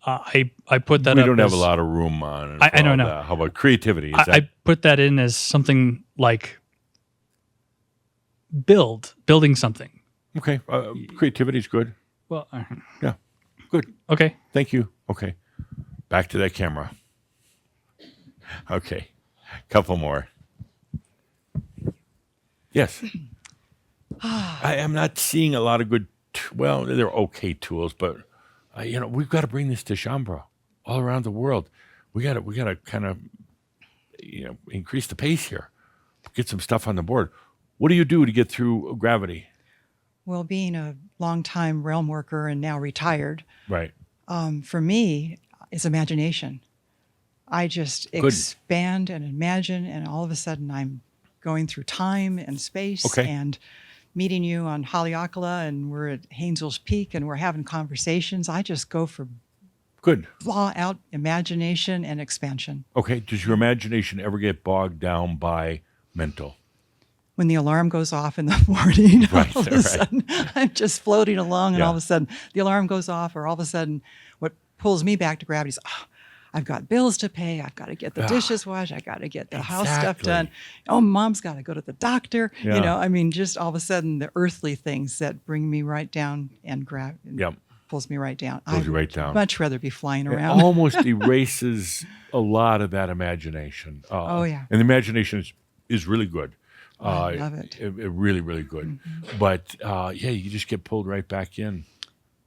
Speaker 10: I put that
Speaker 2: We
Speaker 10: up
Speaker 2: don't have
Speaker 10: as-
Speaker 2: a lot of room on.
Speaker 10: I don't know.
Speaker 2: How about creativity? Is
Speaker 10: I put that in as something like building something.
Speaker 2: okay. Creativity is good.
Speaker 10: Well,
Speaker 2: Yeah. Good.
Speaker 10: okay.
Speaker 2: Thank you. Okay. Back to that camera. Okay. Couple more. Yes. I am not seeing a lot of good. Well, they're okay tools, but we've got to bring this to Shaumbra all around the world. We got to kind of increase the pace here, get some stuff on the board. What do you do to get through gravity?
Speaker 11: Well, being a longtime realm worker and now retired,
Speaker 2: Right.
Speaker 11: for me, it's imagination. I just
Speaker 2: Good.
Speaker 11: expand and imagine, and all of a sudden I'm going through time and space
Speaker 2: Okay.
Speaker 11: and meeting you on Haleakala, and we're at Haynesville's Peak and we're having conversations. I just go for
Speaker 2: Good.
Speaker 11: flaw out imagination and expansion.
Speaker 2: Okay. Does your imagination ever get bogged down by mental?
Speaker 11: When the alarm goes off in the morning,
Speaker 2: Right,
Speaker 11: all of a
Speaker 2: right.
Speaker 11: sudden I'm just floating along, and
Speaker 2: Yeah.
Speaker 11: all of a sudden the alarm goes off, or all of a sudden what pulls me back to gravity is, I've got bills to pay. I've got to get the dishes washed. I got to get the house stuff done.
Speaker 2: Exactly.
Speaker 11: Oh, mom's got to go to the doctor.
Speaker 2: Yeah.
Speaker 11: I mean, just all of a sudden the earthly things that bring me right down and
Speaker 2: Yep.
Speaker 11: pulls me right down.
Speaker 2: Pulls
Speaker 11: I'd
Speaker 2: you right down.
Speaker 11: much rather be flying
Speaker 2: It
Speaker 11: around.
Speaker 2: almost erases a lot of that imagination.
Speaker 11: Oh, yeah.
Speaker 2: And the imagination is really good.
Speaker 11: I love it.
Speaker 2: Really, really good. But you just get pulled right back in.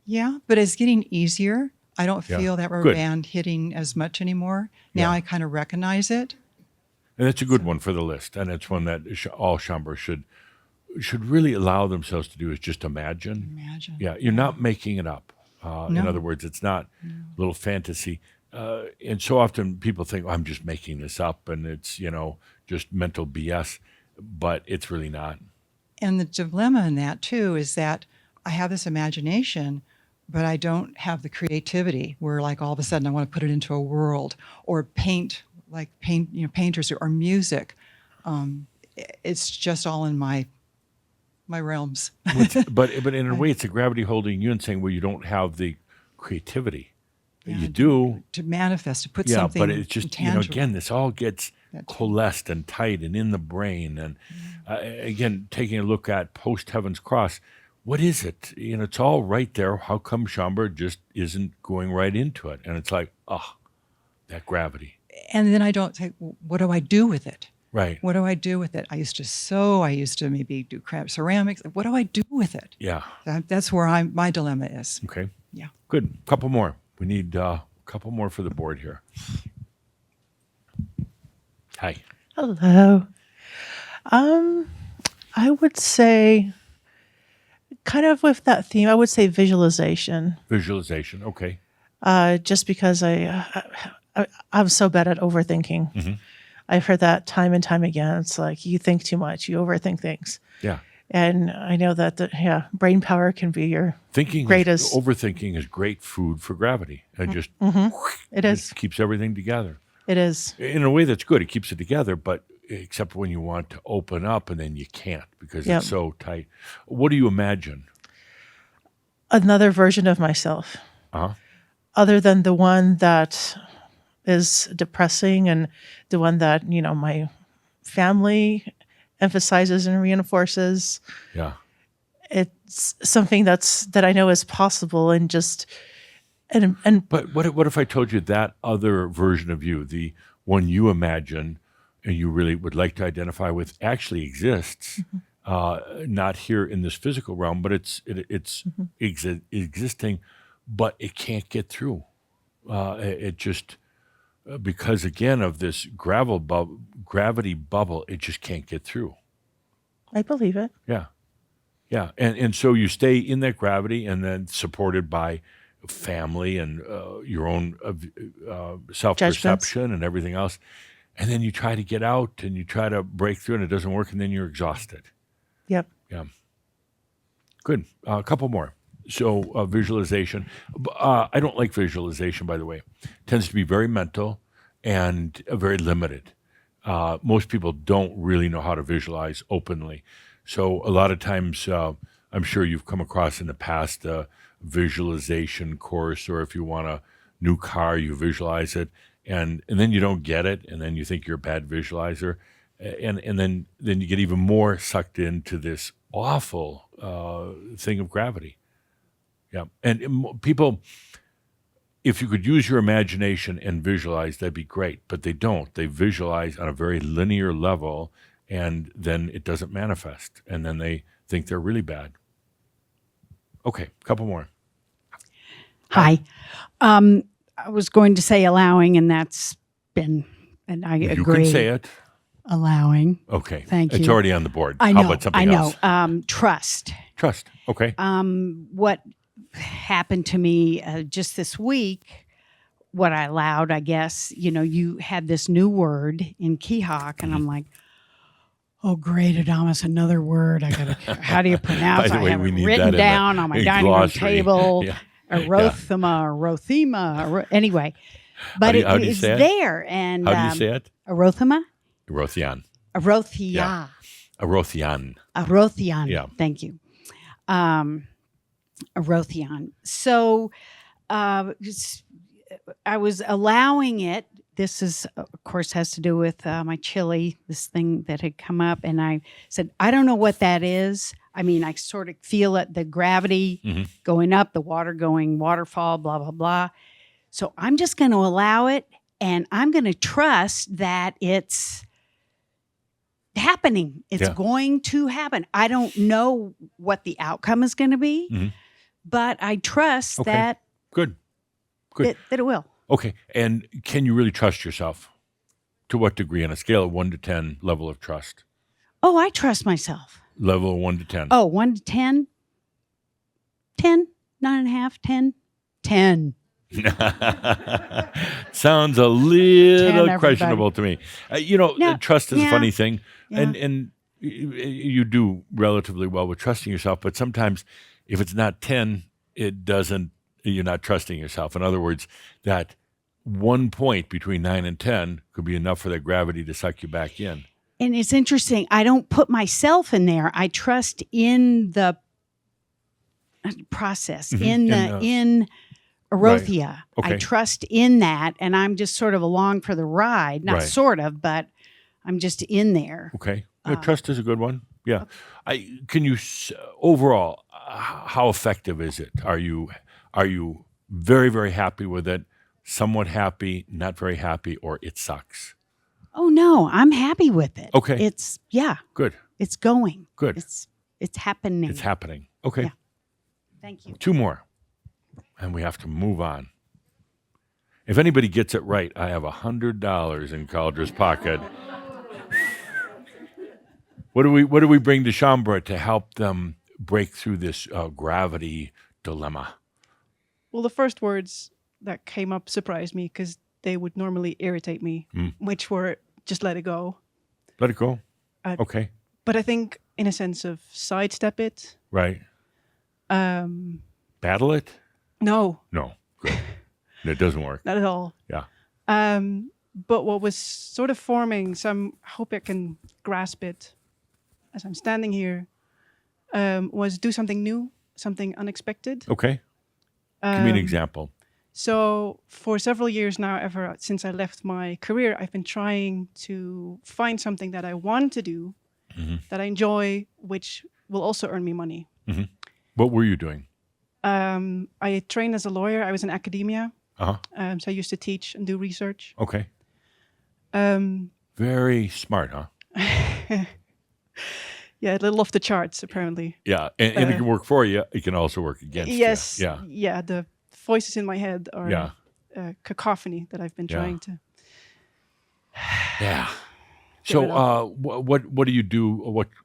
Speaker 11: Yeah, but it's getting easier. I don't
Speaker 2: Yeah.
Speaker 11: feel that rubber
Speaker 2: Good.
Speaker 11: band hitting as much anymore. Now
Speaker 2: Yeah.
Speaker 11: I kind of recognize it.
Speaker 2: And that's a good one for the list. And it's one that all Shaumbra should really allow themselves to do, is just imagine.
Speaker 11: Imagine.
Speaker 2: Yeah, you're not making it up. In
Speaker 11: No.
Speaker 2: other words, it's not little fantasy. And so often people think, I'm just making this up, and it's, just mental BS. But it's really not.
Speaker 11: And the dilemma in that too is that I have this imagination, but I don't have the creativity where, like, all of a sudden I want to put it into a world, or paint, painters, or music. It's just all in my realms.
Speaker 2: But in a way, it's a gravity holding you and saying, well, you don't have the creativity.
Speaker 11: Yeah,
Speaker 2: You do.
Speaker 11: to manifest, to put
Speaker 2: Yeah,
Speaker 11: something
Speaker 2: but it's just,
Speaker 11: tangible.
Speaker 2: again, this all gets
Speaker 11: That's-
Speaker 2: coalesced and tight and in the brain. And again, taking a look at post Heaven's Cross, what is it? It's all right there. How come Shaumbra just isn't going right into it? And it's like, that gravity.
Speaker 11: And then I don't say, well, what do I do with it?
Speaker 2: Right.
Speaker 11: What do I do with it? I used to sew. I used to maybe do ceramics. What do I do with it?
Speaker 2: Yeah.
Speaker 11: That's where my dilemma is.
Speaker 2: Okay.
Speaker 11: Yeah.
Speaker 2: Good. Couple more. We need a couple more for the board here. Hi.
Speaker 12: Hello. I would say, kind of with that theme, I would say visualization.
Speaker 2: Visualization. Okay.
Speaker 12: Just because I'm so bad at overthinking.
Speaker 2: Mm-hmm.
Speaker 12: I've heard that time and time again. It's like you think too much, you overthink things.
Speaker 2: Yeah.
Speaker 12: And I know that brain power can be your greatest.
Speaker 2: Overthinking is great food for gravity. And just
Speaker 12: It is.
Speaker 2: just keeps everything together.
Speaker 12: It is.
Speaker 2: In a way that's good. It keeps it together, but except when you want to open up and then you can't because
Speaker 12: Yep.
Speaker 2: it's so tight. What do you imagine?
Speaker 12: Another version of myself,
Speaker 2: Uh-huh.
Speaker 12: other than the one that is depressing and the one that, my family emphasizes and reinforces.
Speaker 2: Yeah.
Speaker 12: It's something that I know is possible, and just and
Speaker 2: But what if I told you that other version of you, the one you imagine and you really would like to identify with, actually exists, not here in this physical realm, but it's existing, but it can't get through. It just because again of this gravity bubble, it just can't get through.
Speaker 12: I believe it.
Speaker 2: Yeah. Yeah. And so you stay in that gravity and then supported by family and your own self-perception and everything else. And then you try to get out and you try to break through and it doesn't work and then you're exhausted.
Speaker 12: Yep.
Speaker 2: Yeah. Good. A couple more. So visualization. I don't like visualization, by the way. It tends to be very mental and very limited. Most people don't really know how to visualize openly. So a lot of times, I'm sure you've come across in the past a visualization course, or if you want a new car, you visualize it, and then you don't get it, and then you think you're a bad visualizer, and then you get even more sucked into this awful thing of gravity. Yeah, and people, if you could use your imagination and visualize, that'd be great, but they don't. They visualize on a very linear level, and then it doesn't manifest, and then they think they're really bad. Okay, a couple more.
Speaker 13: Hi. I was going to say allowing, and that's been, and I
Speaker 2: You
Speaker 13: agree.
Speaker 2: can say it.
Speaker 13: Allowing.
Speaker 2: Okay.
Speaker 13: Thank
Speaker 2: It's
Speaker 13: you.
Speaker 2: already on the board.
Speaker 13: I know.
Speaker 2: How about something
Speaker 13: I know.
Speaker 2: else?
Speaker 13: Trust.
Speaker 2: Trust. Okay.
Speaker 13: What happened to me just this week, what I allowed, I guess, you had this new word in Kihawk, and I'm like, oh, great, Adamus, another word. I gotta. How do you pronounce?
Speaker 2: By the
Speaker 13: I
Speaker 2: way,
Speaker 13: have
Speaker 2: we
Speaker 13: it
Speaker 2: need that
Speaker 13: written
Speaker 2: in the
Speaker 13: down on my dining room
Speaker 2: glossary.
Speaker 13: table.
Speaker 2: Yeah.
Speaker 13: Arothema, Arothema. Anyway, but
Speaker 2: how do you
Speaker 13: it's
Speaker 2: say it?
Speaker 13: there. And
Speaker 2: How do you say it?
Speaker 13: Arothema,
Speaker 2: Arothian.
Speaker 13: Arothia,
Speaker 2: Yeah. Arothian.
Speaker 13: Arothian.
Speaker 2: Yeah.
Speaker 13: Thank you. Arothian. So I was allowing it. This is, of course, has to do with my chili, this thing that had come up. And I said, I don't know what that is. I mean, I sort of feel it, the gravity going up, the water going waterfall, blah, blah, blah. So I'm just going to allow it. And I'm going to trust that it's happening. It's
Speaker 2: Yeah.
Speaker 13: going to happen. I don't know what the outcome is going to be, but I trust
Speaker 2: Okay.
Speaker 13: that
Speaker 2: Good. Good.
Speaker 13: that it will.
Speaker 2: Okay. And can you really trust yourself? To what degree? On a scale of 1 to 10, level of trust?
Speaker 13: Oh, I trust myself.
Speaker 2: Level of 1 to 10.
Speaker 13: Oh, 1 to 10? 10, 9.5, 10, 10.
Speaker 2: Sounds a little
Speaker 13: everybody.
Speaker 2: questionable to me.
Speaker 13: No,
Speaker 2: trust is a
Speaker 13: yeah,
Speaker 2: funny thing,
Speaker 13: yeah.
Speaker 2: and you do relatively well with trusting yourself. But sometimes, if it's not 10, it doesn't. You're not trusting yourself. In other words, that 1 point between 9 and 10 could be enough for that gravity to suck you back in.
Speaker 13: And it's interesting. I don't put myself in there. I trust in the process, in Arothia.
Speaker 2: Okay.
Speaker 13: I trust in that, and I'm just sort of along for the ride. Not
Speaker 2: Right.
Speaker 13: sort of, but I'm just in there.
Speaker 2: Okay, trust is a good one. Yeah, can you overall? How effective is it? Are you very, very happy with it? Somewhat happy, not very happy, or it sucks?
Speaker 13: Oh no, I'm happy with it.
Speaker 2: Okay.
Speaker 13: It's
Speaker 2: Good.
Speaker 13: it's going.
Speaker 2: Good.
Speaker 13: It's happening.
Speaker 2: It's happening. Okay.
Speaker 13: Yeah. Thank you.
Speaker 2: 2 more, and we have to move on. If anybody gets it right, I have $100 in Caldra's pocket. What do we bring to Shaumbra to help them break through this gravity dilemma?
Speaker 14: Well, the first words that came up surprised me because they would normally irritate me, which were just let it go.
Speaker 2: Let it go.
Speaker 14: Uh,
Speaker 2: Okay.
Speaker 14: But I think in a sense of sidestep it.
Speaker 2: Right. Battle it?
Speaker 14: No,
Speaker 2: No. Good. It doesn't work.
Speaker 14: not at all.
Speaker 2: Yeah.
Speaker 14: But what was sort of forming, so I hope I can grasp it as I'm standing here, was do something new, something unexpected.
Speaker 2: Okay. Give me an
Speaker 14: Um,
Speaker 2: example.
Speaker 14: So for several years now, ever since I left my career, I've been trying to find something that I want to do, that I enjoy, which will also earn me money.
Speaker 2: What were you doing?
Speaker 14: I trained as a lawyer. I was in academia,
Speaker 2: Uh-huh.
Speaker 14: so I used to teach and do research.
Speaker 2: Okay.
Speaker 14: Um,
Speaker 2: Very smart, huh?
Speaker 14: yeah, a little off the charts, apparently.
Speaker 2: Yeah. And it can work for you. It can also work against
Speaker 14: Yes.
Speaker 2: you. Yeah.
Speaker 14: Yeah. The voices in my head are
Speaker 2: Yeah.
Speaker 14: cacophony that I've been
Speaker 2: Yeah.
Speaker 14: trying to.
Speaker 2: Yeah.
Speaker 14: Give it
Speaker 2: So, what do you do?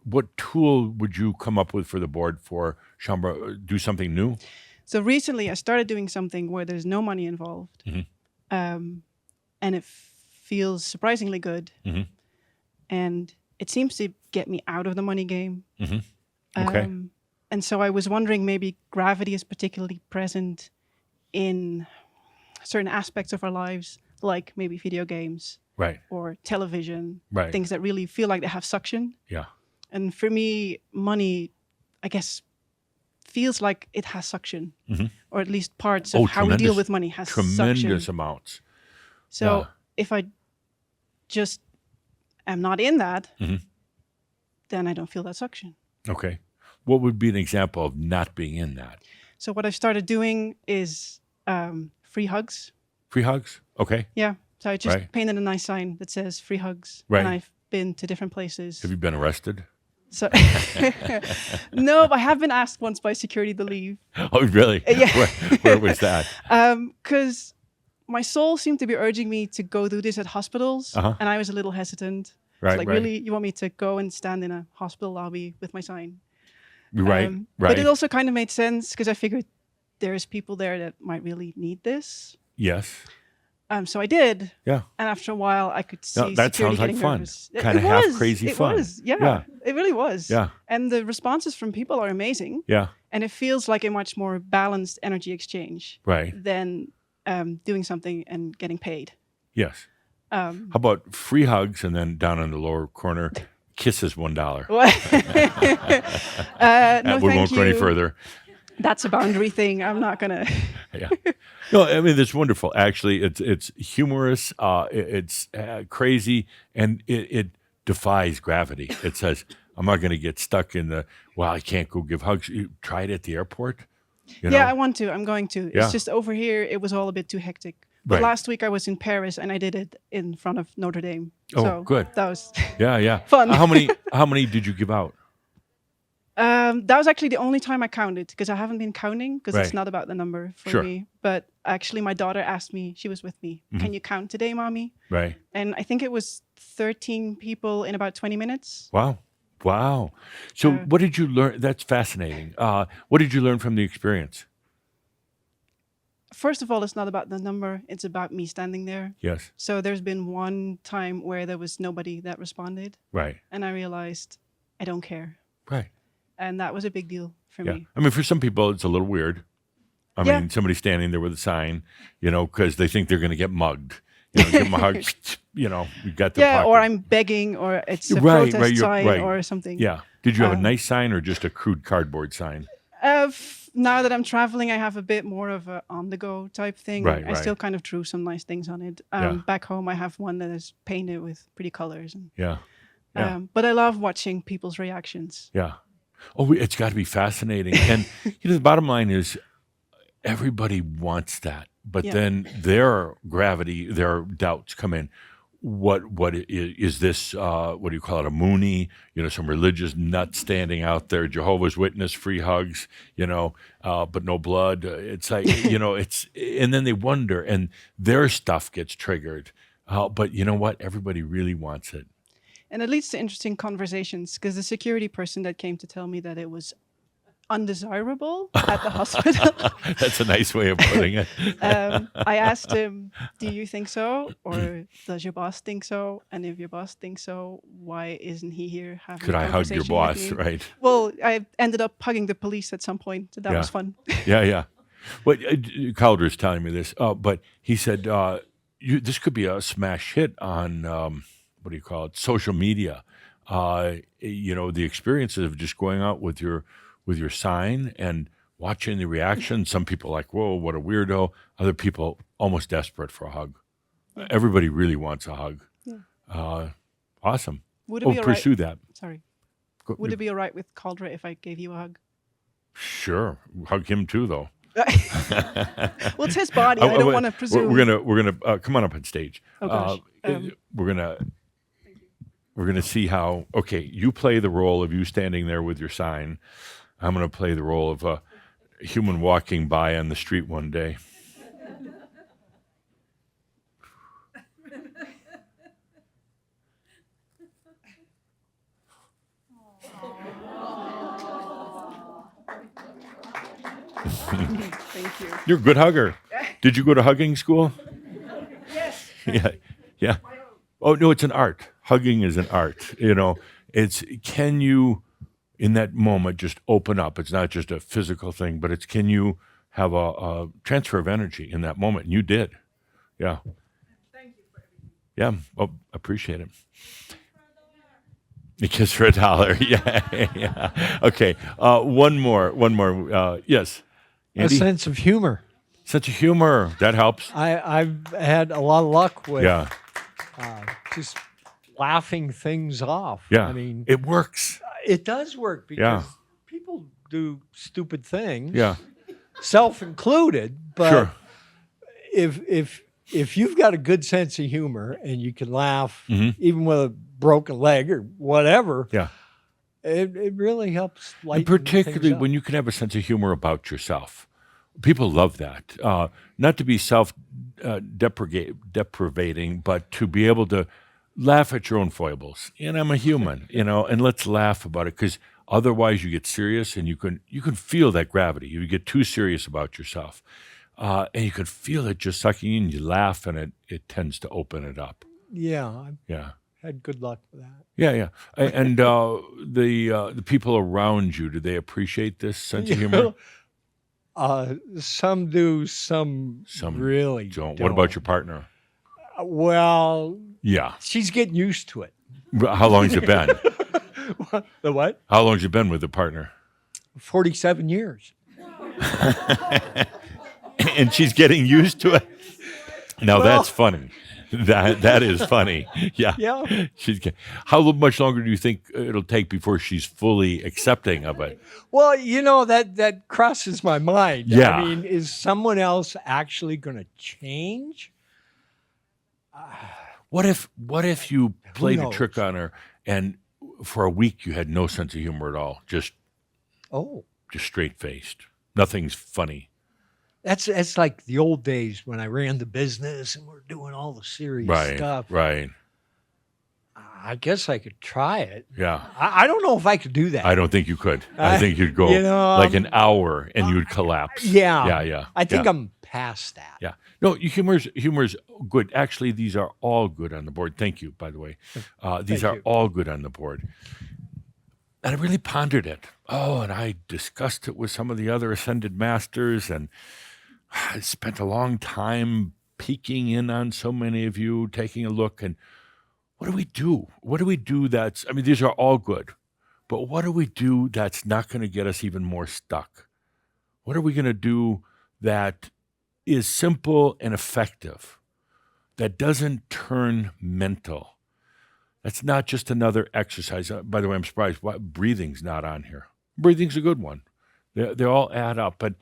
Speaker 2: What tool would you come up with for the board for Shaumbra? Do something new?
Speaker 14: So recently, I started doing something where there's no money involved, and it feels surprisingly good, and it seems to get me out of the money game.
Speaker 2: Okay.
Speaker 14: And so I was wondering, maybe gravity is particularly present in certain aspects of our lives, like maybe video games
Speaker 2: Right.
Speaker 14: or television,
Speaker 2: Right.
Speaker 14: things that really feel like they have suction.
Speaker 2: Yeah.
Speaker 14: And for me, money, I guess, feels like it has suction, or at least parts of how we deal
Speaker 2: tremendous-
Speaker 14: with money has
Speaker 2: tremendous
Speaker 14: suction.
Speaker 2: amounts.
Speaker 14: So
Speaker 2: Yeah.
Speaker 14: if I just am not in that, then I don't feel that suction.
Speaker 2: Okay. What would be an example of not being in that?
Speaker 14: So what I've started doing is free hugs.
Speaker 2: Free hugs? Okay.
Speaker 14: Yeah. So I just
Speaker 2: Right.
Speaker 14: painted a nice sign that says free hugs.
Speaker 2: Right.
Speaker 14: And I've been to different places.
Speaker 2: Have you been arrested?
Speaker 14: So no, but I have been asked once by security to leave.
Speaker 2: Oh, really?
Speaker 14: Yeah.
Speaker 2: Where was that?
Speaker 14: Because my soul seemed to be urging me to go do this at hospitals,
Speaker 2: Uh-huh.
Speaker 14: and I was a little hesitant.
Speaker 2: Right,
Speaker 14: It's like,
Speaker 2: right.
Speaker 14: really, you want me to go and stand in a hospital lobby with my sign?
Speaker 2: Right,
Speaker 14: But
Speaker 2: right.
Speaker 14: it also kind of made sense because I figured there's people there that might really need this.
Speaker 2: Yes.
Speaker 14: So I did.
Speaker 2: Yeah.
Speaker 14: And after a while, I could see
Speaker 2: No, that
Speaker 14: security
Speaker 2: sounds like
Speaker 14: getting
Speaker 2: fun.
Speaker 14: nervous.
Speaker 2: Kinda
Speaker 14: It
Speaker 2: half
Speaker 14: was.
Speaker 2: crazy
Speaker 14: It
Speaker 2: fun.
Speaker 14: was. Yeah,
Speaker 2: Yeah.
Speaker 14: It really was.
Speaker 2: Yeah.
Speaker 14: And the responses from people are amazing.
Speaker 2: Yeah.
Speaker 14: And it feels like a much more balanced energy exchange.
Speaker 2: Right.
Speaker 14: Than doing something and getting paid.
Speaker 2: Yes. How
Speaker 14: Um,
Speaker 2: about free hugs and then down in the lower corner, kisses $1?
Speaker 14: no,
Speaker 2: We
Speaker 14: thank
Speaker 2: won't go any
Speaker 14: you.
Speaker 2: further.
Speaker 14: That's a boundary thing. I'm not gonna.
Speaker 2: Yeah. No, I mean it's wonderful. Actually, it's humorous. It's crazy, and it defies gravity. It says, "I'm not going to get stuck in the. Well, I can't go give hugs. You try it at the airport. You
Speaker 14: Yeah,
Speaker 2: know?
Speaker 14: I want to. I'm going to.
Speaker 2: Yeah.
Speaker 14: It's just over here. It was all a bit too hectic. But
Speaker 2: Right.
Speaker 14: last week I was in Paris and I did it in front of Notre Dame.
Speaker 2: Oh,
Speaker 14: so
Speaker 2: good.
Speaker 14: That was
Speaker 2: Yeah.
Speaker 14: fun.
Speaker 2: How many did you give out?
Speaker 14: That was actually the only time I counted because I haven't been counting because
Speaker 2: Right.
Speaker 14: it's not about the number for
Speaker 2: Sure.
Speaker 14: me. But actually, my daughter asked me. She was with me.
Speaker 2: Mhm.
Speaker 14: Can you count today, mommy?
Speaker 2: Right.
Speaker 14: And I think it was 13 people in about 20 minutes.
Speaker 2: Wow. So, what did you learn? That's fascinating. What did you learn from the experience?
Speaker 14: First of all, it's not about the number. It's about me standing there.
Speaker 2: Yes.
Speaker 14: So there's been one time where there was nobody that responded.
Speaker 2: Right.
Speaker 14: And I realized I don't care.
Speaker 2: Right.
Speaker 14: And that was a big deal for
Speaker 2: Yeah.
Speaker 14: me.
Speaker 2: I mean, for some people, it's a little weird. I
Speaker 14: Yeah.
Speaker 2: mean, somebody standing there with a sign, because they think they're going to get mugged. Give them a hug. You got the
Speaker 14: Yeah,
Speaker 2: pocket.
Speaker 14: or I'm begging, or it's a
Speaker 2: Right,
Speaker 14: protest
Speaker 2: right,
Speaker 14: sign
Speaker 2: right.
Speaker 14: or something.
Speaker 2: Yeah. Did you have a
Speaker 14: Um,
Speaker 2: nice sign or just a crude cardboard sign?
Speaker 14: Now that I'm traveling, I have a bit more of a on-the-go type thing.
Speaker 2: Right,
Speaker 14: I
Speaker 2: right.
Speaker 14: still kind of drew some nice things on it.
Speaker 2: Yeah.
Speaker 14: Back home, I have one that is painted with pretty colors. And,
Speaker 2: Yeah. Yeah.
Speaker 14: But I love watching people's reactions.
Speaker 2: Yeah. Oh, it's got to be fascinating. And the bottom line is everybody wants that. But
Speaker 14: Yeah.
Speaker 2: then their gravity, their doubts come in. Is this, what do you call it, a Mooney, some religious nut standing out there, Jehovah's Witness, free hugs, but no blood. It's like, and then they wonder and their stuff gets triggered. But you know what? Everybody really wants it.
Speaker 14: And it leads to interesting conversations because the security person that came to tell me that it was undesirable at the hospital.
Speaker 2: That's a nice way of putting it.
Speaker 14: I asked him, do you think so? Or does your boss think so? And if your boss thinks so, why isn't he here having
Speaker 2: Could
Speaker 14: a
Speaker 2: I hug your
Speaker 14: conversation with
Speaker 2: boss,
Speaker 14: me?
Speaker 2: right?
Speaker 14: Well, I ended up hugging the police at some point. So that was fun.
Speaker 2: Yeah. Well, Calder's telling me this, but he said this could be a smash hit on what do you call it? Social media. The experiences of just going out with your sign and watching the reaction. Some people like, whoa, what a weirdo. Other people almost desperate for a hug. Everybody really wants a hug.
Speaker 14: Yeah.
Speaker 2: Awesome.
Speaker 14: Would it be all right-
Speaker 2: pursue that.
Speaker 14: Sorry.
Speaker 2: Go-
Speaker 14: Would it be all right with Caldra if I gave you a hug?
Speaker 2: Sure. Hug him too, though.
Speaker 14: Well, it's his body. I don't want to presume.
Speaker 2: We're gonna come on up on stage.
Speaker 14: Oh, gosh.
Speaker 2: We're gonna see how. Okay, you play the role of you standing there with your sign. I'm gonna play the role of a human walking by on the street one day.
Speaker 14: Thank you.
Speaker 2: You're a good hugger. Did you go to hugging school?
Speaker 14: Yes.
Speaker 2: Yeah. Oh no, it's an art. Hugging is an art. It's can you, in that moment, just open up. It's not just a physical thing, but it's can you have a transfer of energy in that moment? And you did. Yeah.
Speaker 14: Thank you for everything.
Speaker 2: Yeah. Oh, appreciate it. A kiss for $1. Yeah. Okay. One more. Yes. Andy?
Speaker 15: A sense of humor.
Speaker 2: Sense of humor. That helps.
Speaker 15: I've had a lot of luck with
Speaker 2: Yeah.
Speaker 15: just laughing things off.
Speaker 2: Yeah.
Speaker 15: I mean,
Speaker 2: it works.
Speaker 15: It does work because
Speaker 2: Yeah.
Speaker 15: people do stupid things.
Speaker 2: Yeah.
Speaker 15: Self included. But
Speaker 2: Sure.
Speaker 15: if if you've got a good sense of humor and you can laugh,
Speaker 2: Mhm.
Speaker 15: even with a broken leg or whatever,
Speaker 2: Yeah.
Speaker 15: it really helps
Speaker 2: And
Speaker 15: lighten
Speaker 2: particularly
Speaker 15: things up.
Speaker 2: when you can have a sense of humor about yourself. People love that. Not to be self-deprivating, but to be able to laugh at your own foibles. And I'm a human, and let's laugh about it, because otherwise you get serious, and you can feel that gravity. You get too serious about yourself, and you can feel it just sucking in. You laugh, and it tends to open it up.
Speaker 15: Yeah, I've
Speaker 2: Yeah.
Speaker 15: had good luck with that.
Speaker 2: Yeah. And the people around you, do they appreciate this sense of humor?
Speaker 15: Some do, some really don't.
Speaker 2: What about your partner?
Speaker 15: Well,
Speaker 2: Yeah.
Speaker 15: she's getting used to it.
Speaker 2: How long has it been?
Speaker 15: The what?
Speaker 2: How long has it been with the partner?
Speaker 15: 47 years.
Speaker 2: And she's getting used to it. Now
Speaker 15: Well-
Speaker 2: that's funny. That is funny. Yeah.
Speaker 15: Yeah.
Speaker 2: How much longer do you think it'll take before she's fully accepting of it?
Speaker 15: Well, that crosses my mind.
Speaker 2: Yeah.
Speaker 15: I mean, is someone else actually going to change?
Speaker 2: What if you played a
Speaker 15: knows?
Speaker 2: trick on her, and for a week you had no sense of humor at all, just straight faced, nothing's funny?
Speaker 15: That's like the old days when I ran the business and we're doing all the serious stuff.
Speaker 2: Right.
Speaker 15: I guess I could try it.
Speaker 2: Yeah.
Speaker 15: I don't know if I could do that.
Speaker 2: I don't think you could. I think you'd go like an hour and you'd collapse.
Speaker 15: Yeah.
Speaker 2: Yeah.
Speaker 15: I think
Speaker 2: yeah.
Speaker 15: I'm past that.
Speaker 2: Yeah. No, humor's good. Actually, these are all good on the board. Thank you, by the way. These are all good on the board. And I really pondered it. Oh, and I discussed it with some of the other ascended masters, and I spent a long time peeking in on so many of you, taking a look, and what do we do? What do we do these are all good, but what do we do that's not going to get us even more stuck? What are we going to do that is simple and effective, that doesn't turn mental? That's not just another exercise. By the way, I'm surprised why breathing's not on here. Breathing's a good one. They all add up, but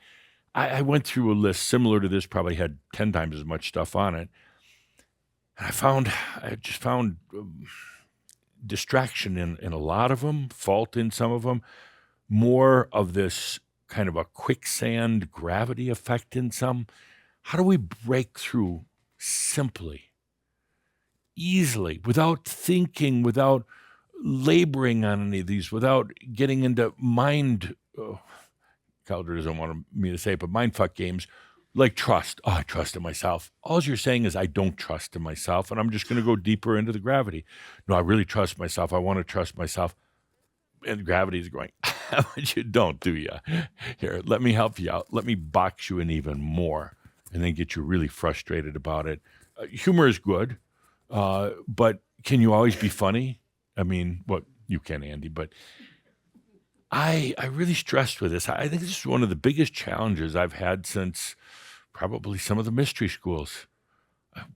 Speaker 2: I went through a list similar to this, probably had 10 times as much stuff on it. And I just found distraction in a lot of them, fault in some of them, more of this kind of a quicksand gravity effect in some. How do we break through simply, easily, without thinking, without laboring on any of these, without getting into mind, Calder doesn't want me to say it, but mindfuck games, like trust. Oh, I trust in myself. All you're saying is I don't trust in myself, and I'm just going to go deeper into the gravity. No, I really trust myself. I want to trust myself. And gravity is going, but you don't, do you? Here, let me help you out. Let me box you in even more, and then get you really frustrated about it. Humor is good, but can you always be funny? I mean, you can, Andy, but I really stressed with this. I think this is one of the biggest challenges I've had since probably some of the mystery schools.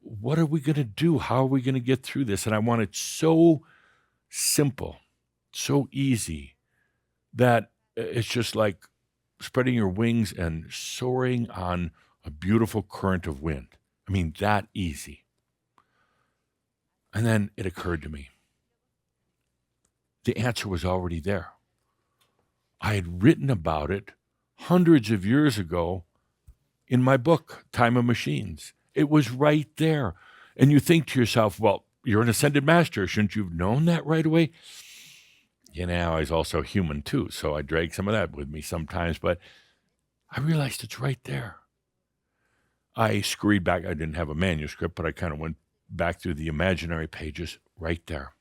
Speaker 2: What are we going to do? How are we going to get through this? And I want it so simple, so easy, that it's just like spreading your wings and soaring on a beautiful current of wind. I mean, that easy. And then it occurred to me, the answer was already there. I had written about it hundreds of years ago in my book, Time of Machines. It was right there. And you think to yourself, well, you're an ascended master. Shouldn't you have known that right away? I was also human too, so I drag some of that with me sometimes. But I realized it's right there. I scurried back. I didn't have a manuscript, but I kind of went back through the imaginary pages right there.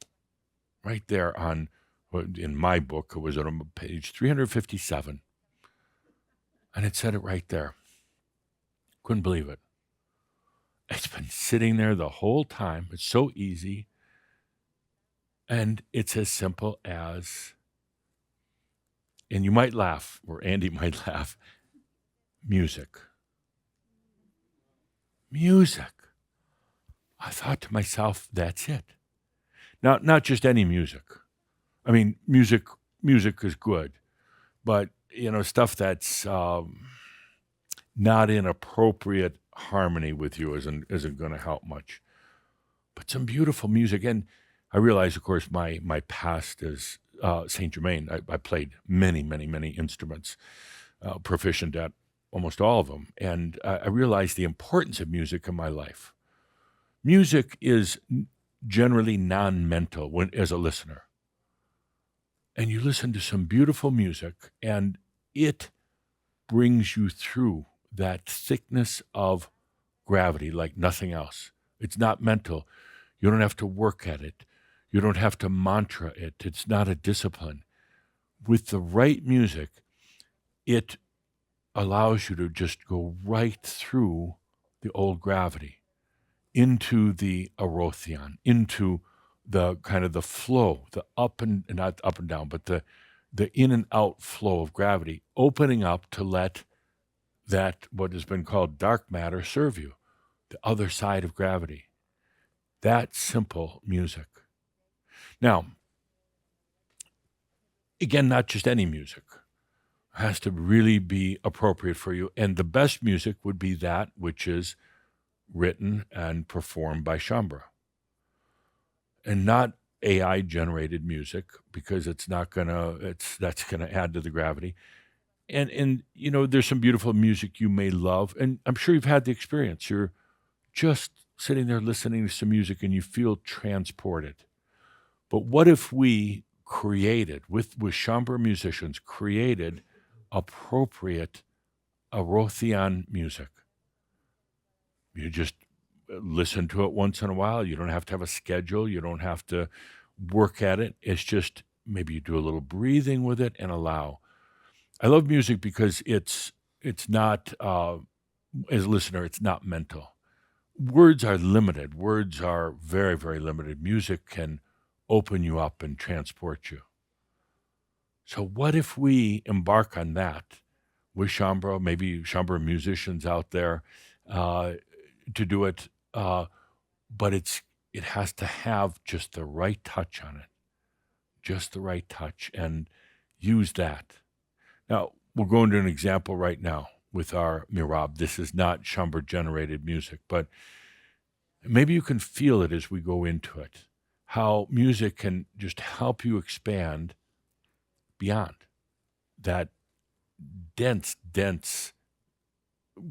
Speaker 2: Right there on, in my book, it was on page 357. And it said it right there. Couldn't believe it. It's been sitting there the whole time. It's so easy. And it's as simple as, and you might laugh, or Andy might laugh, music. Music. I thought to myself, that's it. Now, not just any music. I mean, music is good, but stuff that's not inappropriate harmony with you isn't going to help much. But some beautiful music. And I realize, of course, my past is Saint Germain. I played many, many, many instruments, proficient at almost all of them. And I realized the importance of music in my life. Music is generally non-mental as a listener. And you listen to some beautiful music, and it brings you through that thickness of gravity like nothing else. It's not mental. You don't have to work at it. You don't have to mantra it. It's not a discipline. With the right music, it allows you to just go right through the old gravity into the arotheon, into the kind of the flow, the up and not up and down, but the in and out flow of gravity, opening up to let that what has been called dark matter serve you, the other side of gravity. That simple music. Now, again, not just any music. It has to really be appropriate for you. And the best music would be that which is written and performed by Shaumbra. And not AI generated music, because that's gonna add to the gravity. And you know, there's some beautiful music you may love, and I'm sure you've had the experience. You're just sitting there listening to some music and you feel transported. But what if we created, with Shaumbra musicians, created appropriate arotheon music? You just listen to it once in a while. You don't have to have a schedule. You don't have to work at it. It's just maybe you do a little breathing with it and allow. I love music because it's not, as a listener, it's not mental. Words are limited. Words are very, very limited. Music can open you up and transport you. So what if we embark on that with Shaumbra, maybe Shaumbra musicians out there, to do it, but it has to have just the right touch on it, just the right touch, and use that. Now, we're going to an example right now with our Mirab. This is not Shaumbra generated music, but maybe you can feel it as we go into it, how music can just help you expand beyond that dense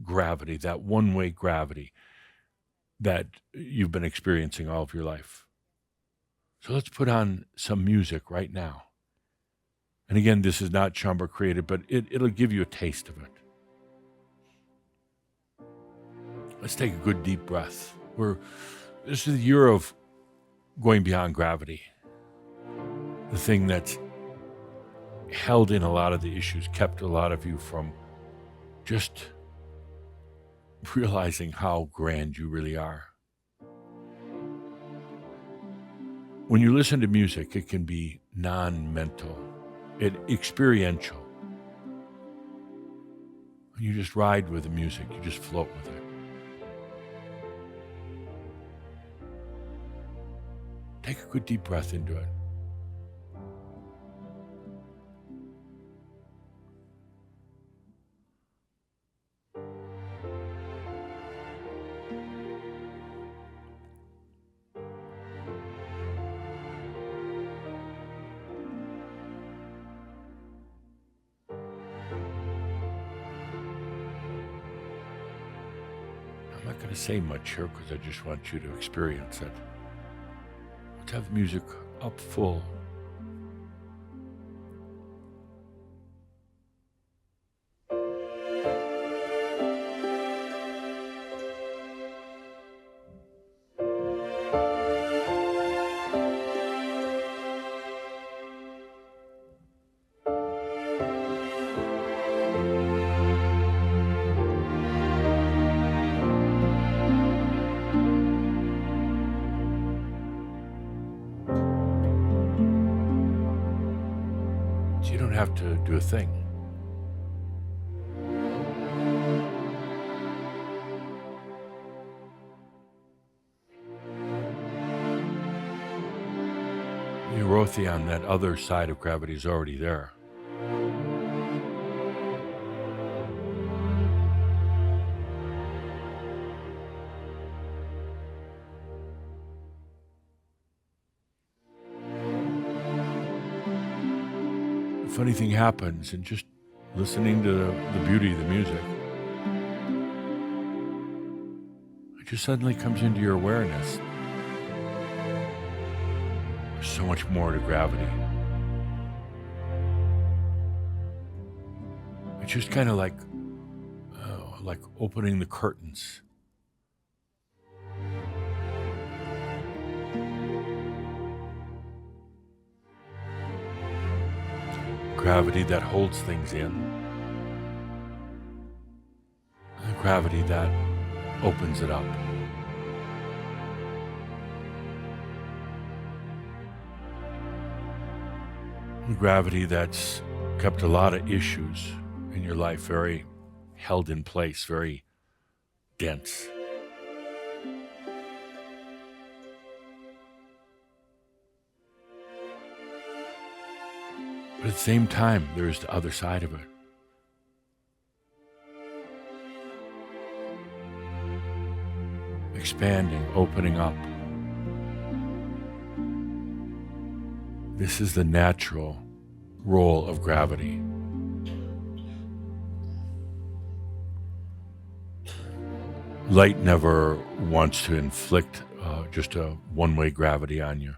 Speaker 2: gravity, that one-way gravity that you've been experiencing all of your life. So let's put on some music right now. And again, this is not Shaumbra created, but it'll give you a taste of it. Let's take a good deep breath. This is the year of going beyond gravity. The thing that's held in a lot of the issues, kept a lot of you from just realizing how grand you really are. When you listen to music, it can be non-mental, experiential. You just ride with the music, you just float with it. Take a good deep breath into it. I'm not going to say much here because I just want you to experience it. Let's have music up full. You don't have to do a thing. The Arotheon, that other side of gravity, is already there. funny thing happens, and just listening to the beauty of the music, it just suddenly comes into your awareness. There's so much more to gravity. It's just kind of like opening the curtains. Gravity that holds things in. The gravity that opens it up. The gravity that's kept a lot of issues in your life very held in place, very dense. But at the same time, there's the other side of it. Expanding, opening up. This is the natural role of gravity. Light never wants to inflict just a one-way gravity on you.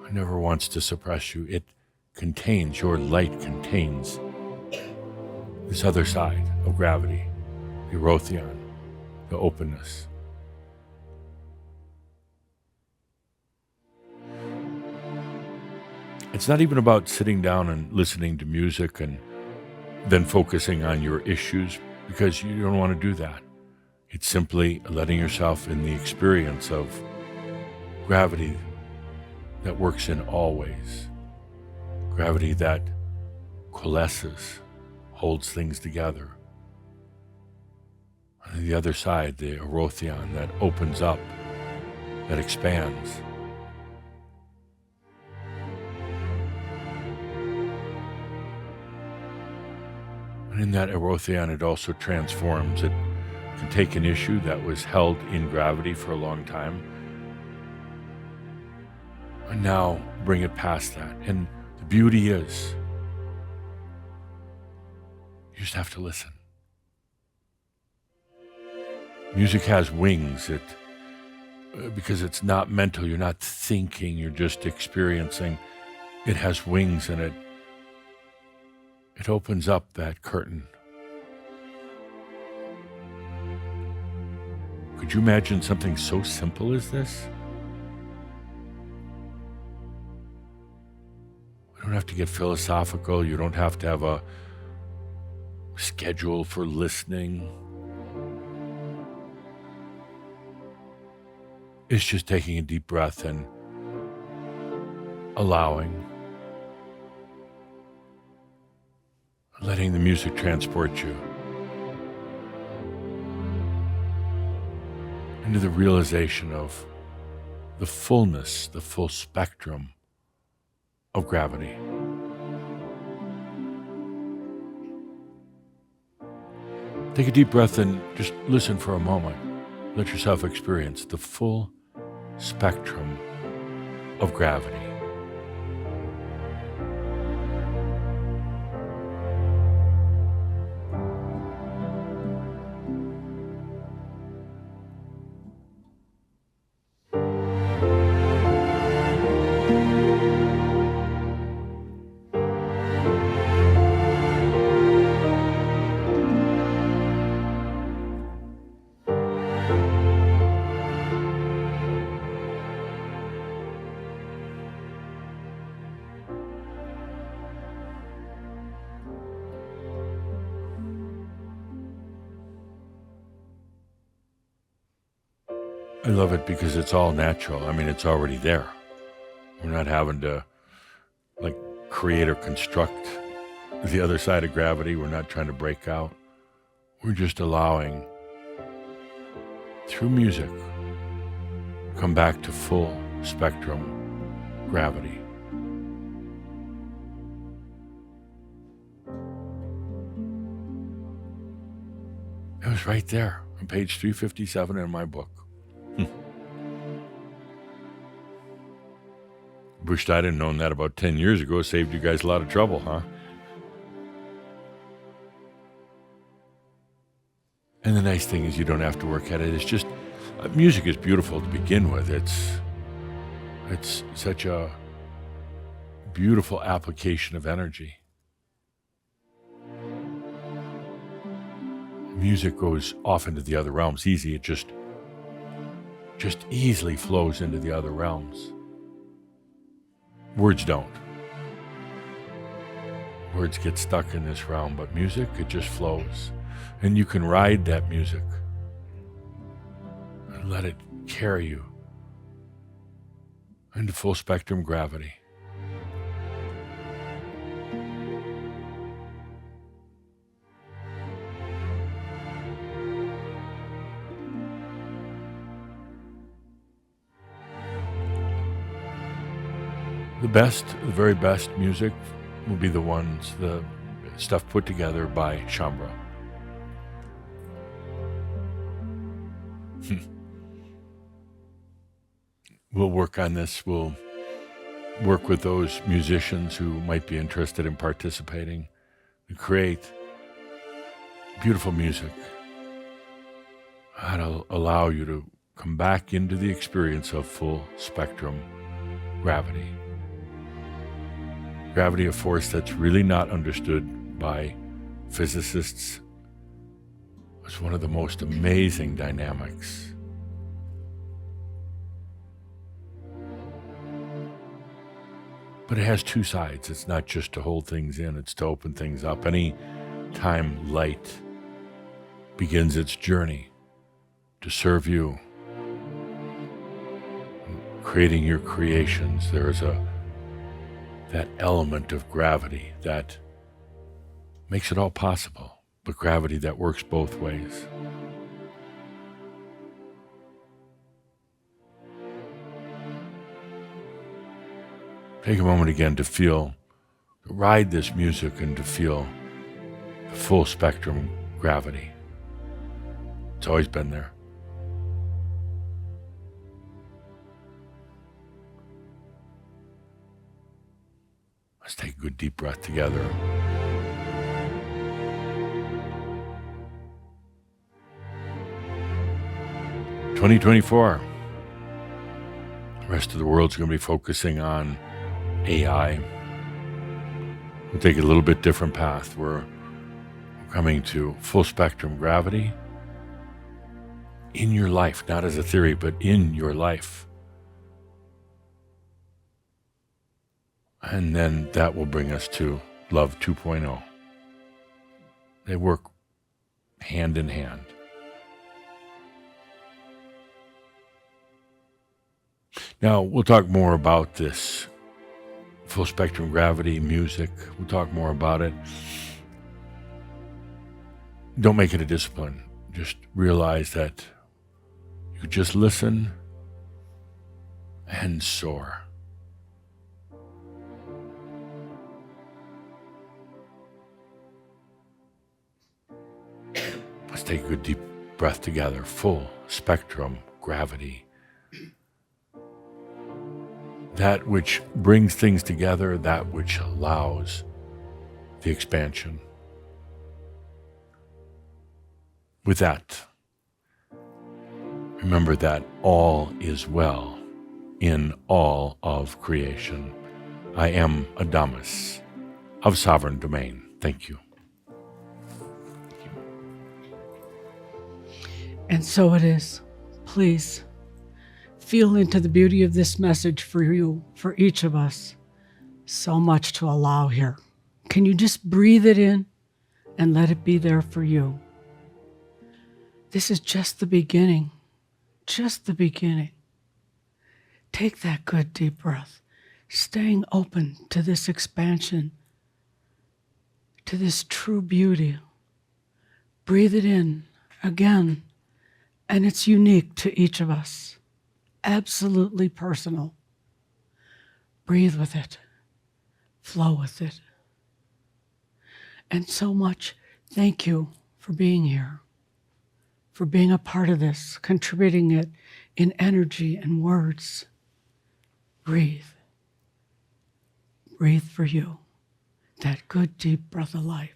Speaker 2: It never wants to suppress you. It contains, your light contains this other side of gravity, the Erotheon, the openness. It's not even about sitting down and listening to music and then focusing on your issues, because you don't want to do that. It's simply letting yourself in the experience of gravity that works in all ways. Gravity that coalesces, holds things together. And the other side, the Erotheon, that opens up, that expands. And in that Erotheon, it also transforms. It can take an issue that was held in gravity for a long time and now bring it past that. And the beauty is, you just have to listen. Music has wings. Because it's not mental, you're not thinking, you're just experiencing. It has wings, and it opens up that curtain. Could you imagine something so simple as this? You don't have to get philosophical. You don't have to have a schedule for listening. It's just taking a deep breath and allowing, letting the music transport you into the realization of the fullness, the full spectrum of gravity. Take a deep breath and just listen for a moment. Let yourself experience the full spectrum of gravity. I love it because it's all natural. I mean, it's already there. We're not having to create or construct the other side of gravity. We're not trying to break out. We're just allowing, through music, to come back to full spectrum gravity. It was right there on page 357 in my book. Wished I'd have known that about 10 years ago. Saved you guys a lot of trouble, huh? And the nice thing is you don't have to work at it. It's just, music is beautiful to begin with. It's such a beautiful application of energy. Music goes off into the other realms easy. It just easily flows into the other realms. Words don't. Words get stuck in this realm, but music, it just flows. And you can ride that music and let it carry you into full spectrum gravity. The very best music will be the stuff put together by Shaumbra. We'll work on this. We'll work with those musicians who might be interested in participating to create beautiful music that'll allow you to come back into the experience of full spectrum gravity. Gravity, a force that's really not understood by physicists. It's one of the most amazing dynamics. But it has two sides. It's not just to hold things in, it's to open things up. Any time light begins its journey to serve you, creating your creations, there's that element of gravity that makes it all possible, but gravity that works both ways. Take a moment again to ride this music and to feel the full spectrum gravity. It's always been there. Let's take a good deep breath together. In 2024, the rest of the world's going to be focusing on AI. We'll take a little bit different path. We're coming to full spectrum gravity in your life, not as a theory, but in your life. And then that will bring us to Love 2.0. They work hand in hand. Now, we'll talk more about this full spectrum gravity music. We'll talk more about it. Don't make it a discipline. Just realize that you just listen and soar. Let's take a good deep breath together. Full spectrum gravity. That which brings things together, that which allows the expansion. With that, remember that all is well in all of creation. I am Adamus of Sovereign Domain. Thank you.
Speaker 1: And so it is. Please feel into the beauty of this message for you, for each of us. So much to allow here. Can you just breathe it in and let it be there for you? This is just the beginning. Just the beginning. Take that good deep breath, staying open to this expansion, to this true beauty. Breathe it in again. And it's unique to each of us, absolutely personal. Breathe with it, flow with it. And so much thank you for being here, for being a part of this, contributing it in energy and words. Breathe. breathe for you that good deep breath of life.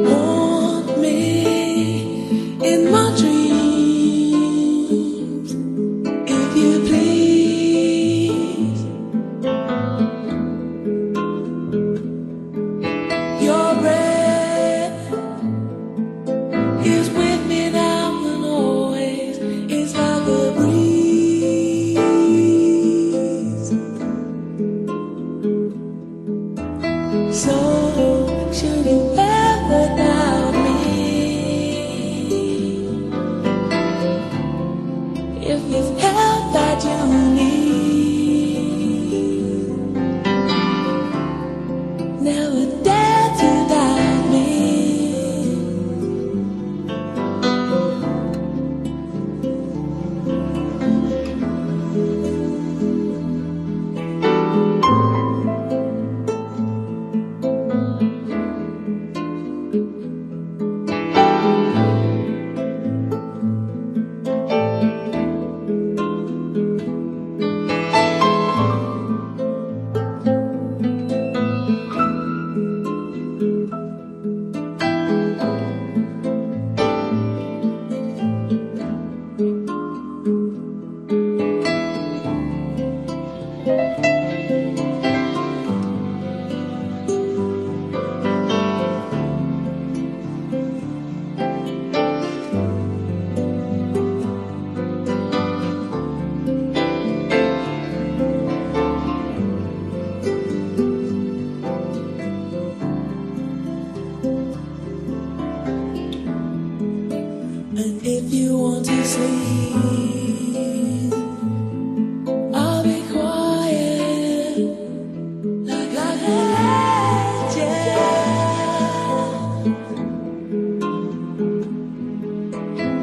Speaker 16: Want me in my dreams, if you please. Your breath is with me now and always. It's like a breeze. So should you ever doubt me, if it's help that you need, never dare to doubt me. And if you want to sleep, I'll be quiet, like an angel,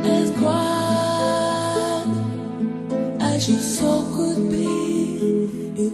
Speaker 16: as quiet as your soul could be.